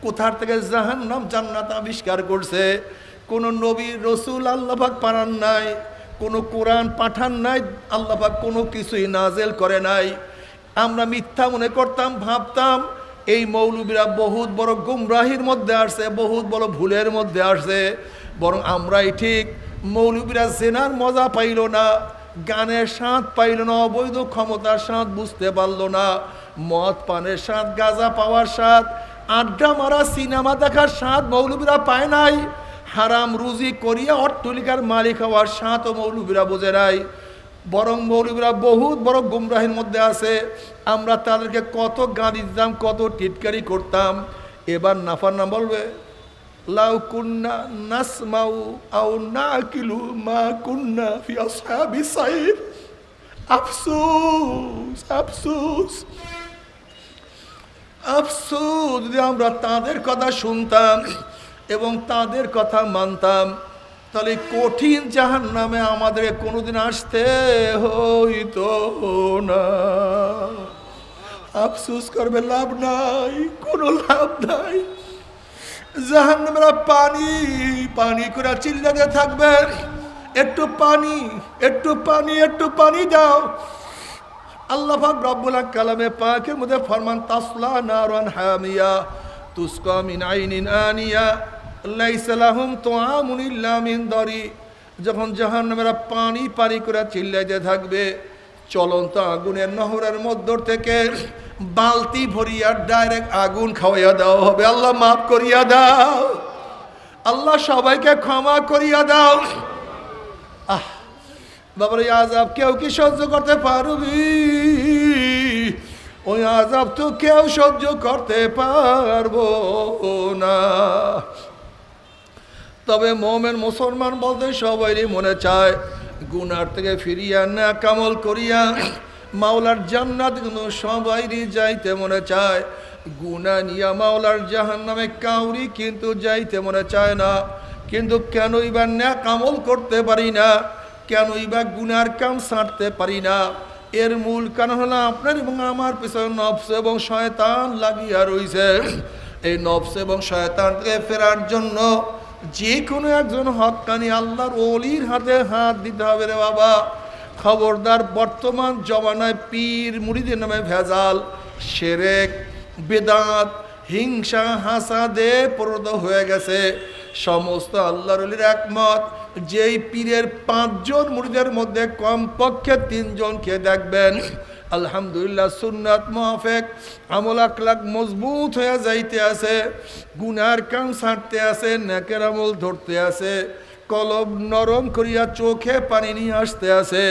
কোথার থেকে জাহান্নাম জান্নাত আবিষ্কার করছে। কোনো নবী রসুল আল্লাহ পাক পাঠান নাই, কোনো কোরআন পাঠান নাই, আল্লাহ পাক কোনো কিছুই নাজেল করে নাই। আমরা মিথ্যা মনে করতাম, ভাবতাম এই মৌলবীরা বহুত বড় গুমরাহির মধ্যে আসছে, বহুত বড় ভুলের মধ্যে আসছে। বরং আমরাই ঠিক। মৌলবীরা জেনার মজা পাইল না, গানের স্বাদ পাইল না, অবৈধ ক্ষমতার স্বাদ বুঝতে পারল না, মদ পানের স্বাদ, গাঁজা পাওয়ার স্বাদ, আড্ডা মারা, সিনেমা দেখার স্বাদ মৌলবীরা পায় নাই। হারাম রুজি করিয়া অট্টলিকার মালিক হওয়ার স্বাদও মৌলবীরা বোঝে নাই। বরং মৌলবীরা বহুত বড় গুমরাহির মধ্যে আছে। আমরা তাদেরকে কত গালি দিতাম, কত টিটকারি করতাম। এবার নাফারনা বলবে লাউ কুন্না নাসমাউ আও নাকিলু মা কুন্না ফি আসহাবিস সাইর। আফসোস আফসোস আফসোস, যদি আমরা তাদের কথা শুনতাম এবং তাদের কথা মানতাম, তাহলে কঠিন জাহান্নামে আমাদের কোনোদিন আসতে হইতো না। আফসোস করবে, লাভ নাই, কোনো লাভ নাই। জাহান্নামেরা পানি পানি করে চিল্লাতে থাকবে, একটু পানি, একটু পানি, একটু পানি দাও। আল্লাহ পাক রব্বুল কালামে পাকের মধ্যে ফরমান তাসলা নারান হামিয়া তুসকা মিন আইনিন আনিয়া লাইসা লাহুম তুআমুন ইল্লা মিন দারি। যখন জাহান্নামেরা পানি পানি করে চিল্লাইতে থাকবে, চলন্ত আগুনের নহরের মধ্য থেকে বালতি ভরিয়া ডাইরেক্ট আগুন খাওয়াইয়া দেওয়া হবে। আল্লাহ মাফ করিয়া দাও, আল্লাহ সবাইকে ক্ষমা করিয়া দাও। বাবার ওই আযাব কেউ কি সহ্য করতে পারবি? ওই আযাব তো কেউ সহ্য করতে পারবো না। তবে মোমেন মুসলমান বলতে সবারই মনে চায় গুনার থেকে ফিরিয়া না কামল করিয়া মাওলার জান্নাত, কিন্তু সবাইরই যাইতে মনে চায়। গুনাহ নিয়া মাওলার জাহান্নামে কাউরি কিন্তু যাইতে মনে চায় না। কিন্তু কেনই বা নেক আমল করতে পারি না, কেনই বা গুনার কাম ছাড়তে পারি না? এর মূল কারণ হলো আপনার এবং আমার পিছনে নফস এবং শয়তান লাগিয়া রইছে। এই নফস এবং শয়তান থেকে ফেরার জন্য যে কোনো একজন হক্কানি আল্লাহর ওলির হাতে হাত দিতে হবে রে বাবা। খবরদার, বর্তমান জমানায় পীর মুরিদের নামে ভেজাল, শিরক, বেদাত, হিংসা, হাসাদে পরিণত হয়ে গেছে। সমস্ত আল্লাহর ওলির একমত, যেই পীরের 5 জন মুরিদের মধ্যে কমপক্ষে 3 জনকে দেখবেন আলহামদুলিল্লাহ সুন্নাত মুআফিক আমল আখলাক মজবুত হয়ে যাইতে আছে, গুনার কাম ছাড়তে আছে, নেকের আমল ধরতে আছে, কলব নরম করিয়া চোখে পানি নিয়ে আসতে আছে।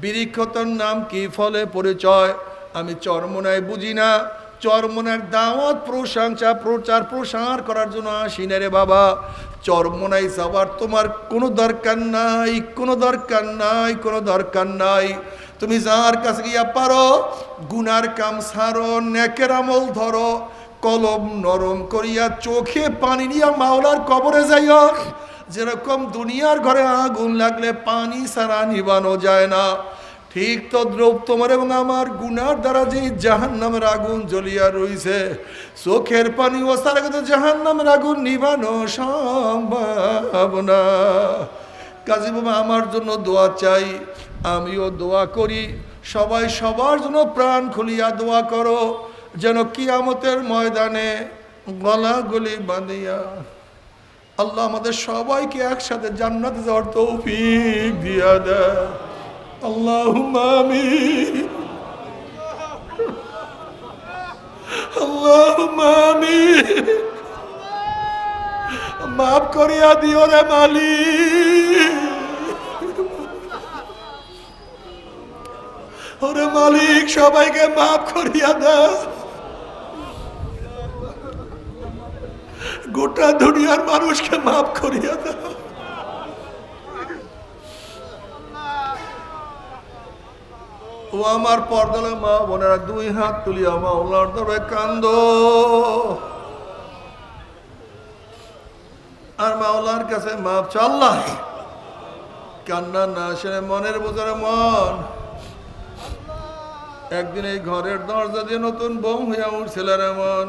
বিরিক্ষতর নাম কি, ফলে পরিচয়। আমি চরমনায় বুঝি না, চরমনার দাওয়াত প্রশংসা প্রচার প্রসার করার জন্য আসি না রে বাবা। চরমনায় যাবার তোমার কোনো দরকার নাই, কোনো দরকার নাই, কোনো দরকার নাই। তুমি যার কাছে গিয়া পারো গুনার কাম ছাড়ো, নেকের আমল ধরো, কলম নরম করিয়া চোখে পানি নিয়া মাওলার কবরে যাইও। যেরকম দুনিয়ার ঘরে আগুন লাগলে পানি ছাড়া নিবানো যায় না, ঠিক তদ্রূপ তোমার এবং আমার গুনার দ্বারা যে জাহান্নামের আগুন জ্বলিয়া রইছে, চোখের পানি ও ছাড়া কিন্তু জাহান্নামের আগুন নিবানো সম্ভব না। কাজী বাবা আমার জন্য দোয়া চাই, আমিও দোয়া করি, সবাই সবার জন্য প্রাণ খুলিয়া দোয়া করো, যেন কিয়ামতের ময়দানে গলাগলি বাঁধিয়া আল্লাহ আমাদের সবাইকে একসাথে জান্নাতে যাওয়ার তৌফিক দিয়া দেয়। আল্লাহুম্মা আমিন, আল্লাহুম্মা আমিন। মাফ করিয়া দিও রে মালিক, ওরে মালিক সবাইকে মাফ করিয়া দাও, গোটা দুনিয়ার মানুষকে মাফ করিয়া দাও। ও আমার পর্দালে মা বোনেরা, দুই হাত তুলিয়া মাওলার দরবারে কান্দো আর মাওলার কাছে মাফ চাও। আল্লাহ কান্না না আসে মনের বোঝারে মন। একদিন এই ঘরের দরজা দিয়ে নতুন বউ হইয়া উঠছিল রে মন,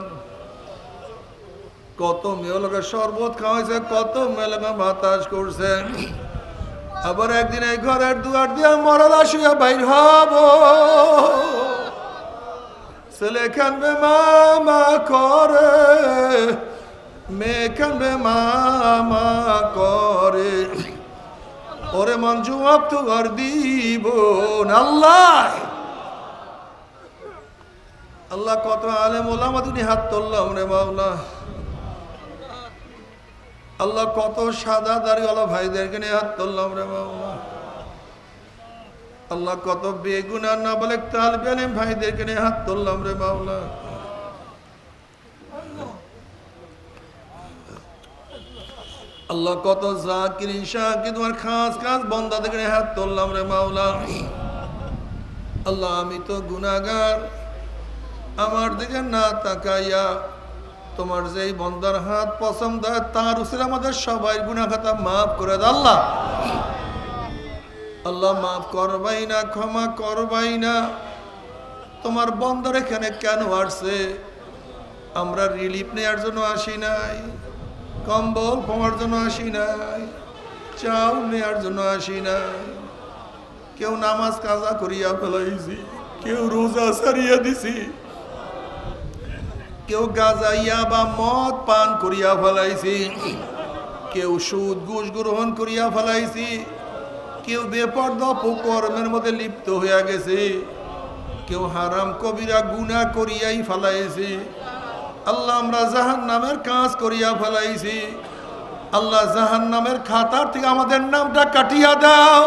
কত মেয়ে লোকের শরবত খাওয়াইছে, কত মেয়ে লোকের বাতাস করছে। আবার একদিন এই ঘরের দুয়ার দিয়া মরলা শুয়া বাইর হব, ছেলে কানবে মামা করে, মেয়ে কানবে মামা করে, ওরে মন জবাব তো আর দিব না। আল্লাহ আল্লাহ কত আলেম ওলামা তুমি হাত তুললাম রে মাওলা। আল্লাহ কত সাদা দাড়িওয়ালা ভাইদেরকে নিয়ে হাত তুললাম রে মাওলা। আল্লাহ কত বেগুনা না বলে তালিবে আলেম ভাইদেরকে নিয়ে হাত তুললাম রে মাওলা। আল্লাহ কত জাকির শাকির তোমার খাস খাস বান্দাদেরকে নিয়ে হাত তুললাম রে মাওলা। আল্লাহ আমি তো গুনাহগার, আমার দিকে না তাকাইয়া তোমার যেই বন্দার হাত পছন্দ হয় তার উসিলে আমাদের সবাই গুনাহ খাতা মাফ করে দাও। আল্লাহ আল্লাহ মাফ করবাই না, ক্ষমা করবাই না। তোমার বন্দার এখানে কেন আসছে? আমরা রিলিফ নেওয়ার জন্য আসি নাই, কম্বল পাওয়ার জন্য আসি নাই, চাউল নেওয়ার জন্য আসি নাই। কেউ নামাজ কাজা করিয়া ফেলাইছি, কেউ রোজা সারিয়া দিছি, কেউ গাজাইয়া বা মদ পান করিয়া ফেলাইছি, কেউ সুদ ঘুষ গ্রহণ করিয়া ফেলাইছি, কেউ বেপরদা কর্মের মধ্যে লিপ্ত হইয়া গেছে, কেউ হারাম কবিরা গুনাহ করিয়াই ফেলাইছি। আল্লাহ আমরা জাহান্নামের কাজ করিয়া ফেলাইছি। আল্লাহ জাহান্নামের খাতার থেকে আমাদের নামটা কাটিয়া দাও।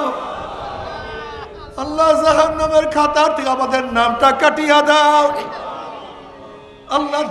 আল্লাহ জাহান্নামের খাতার থেকে আমাদের নামটা কাটিয়া দাও। আল্লাহ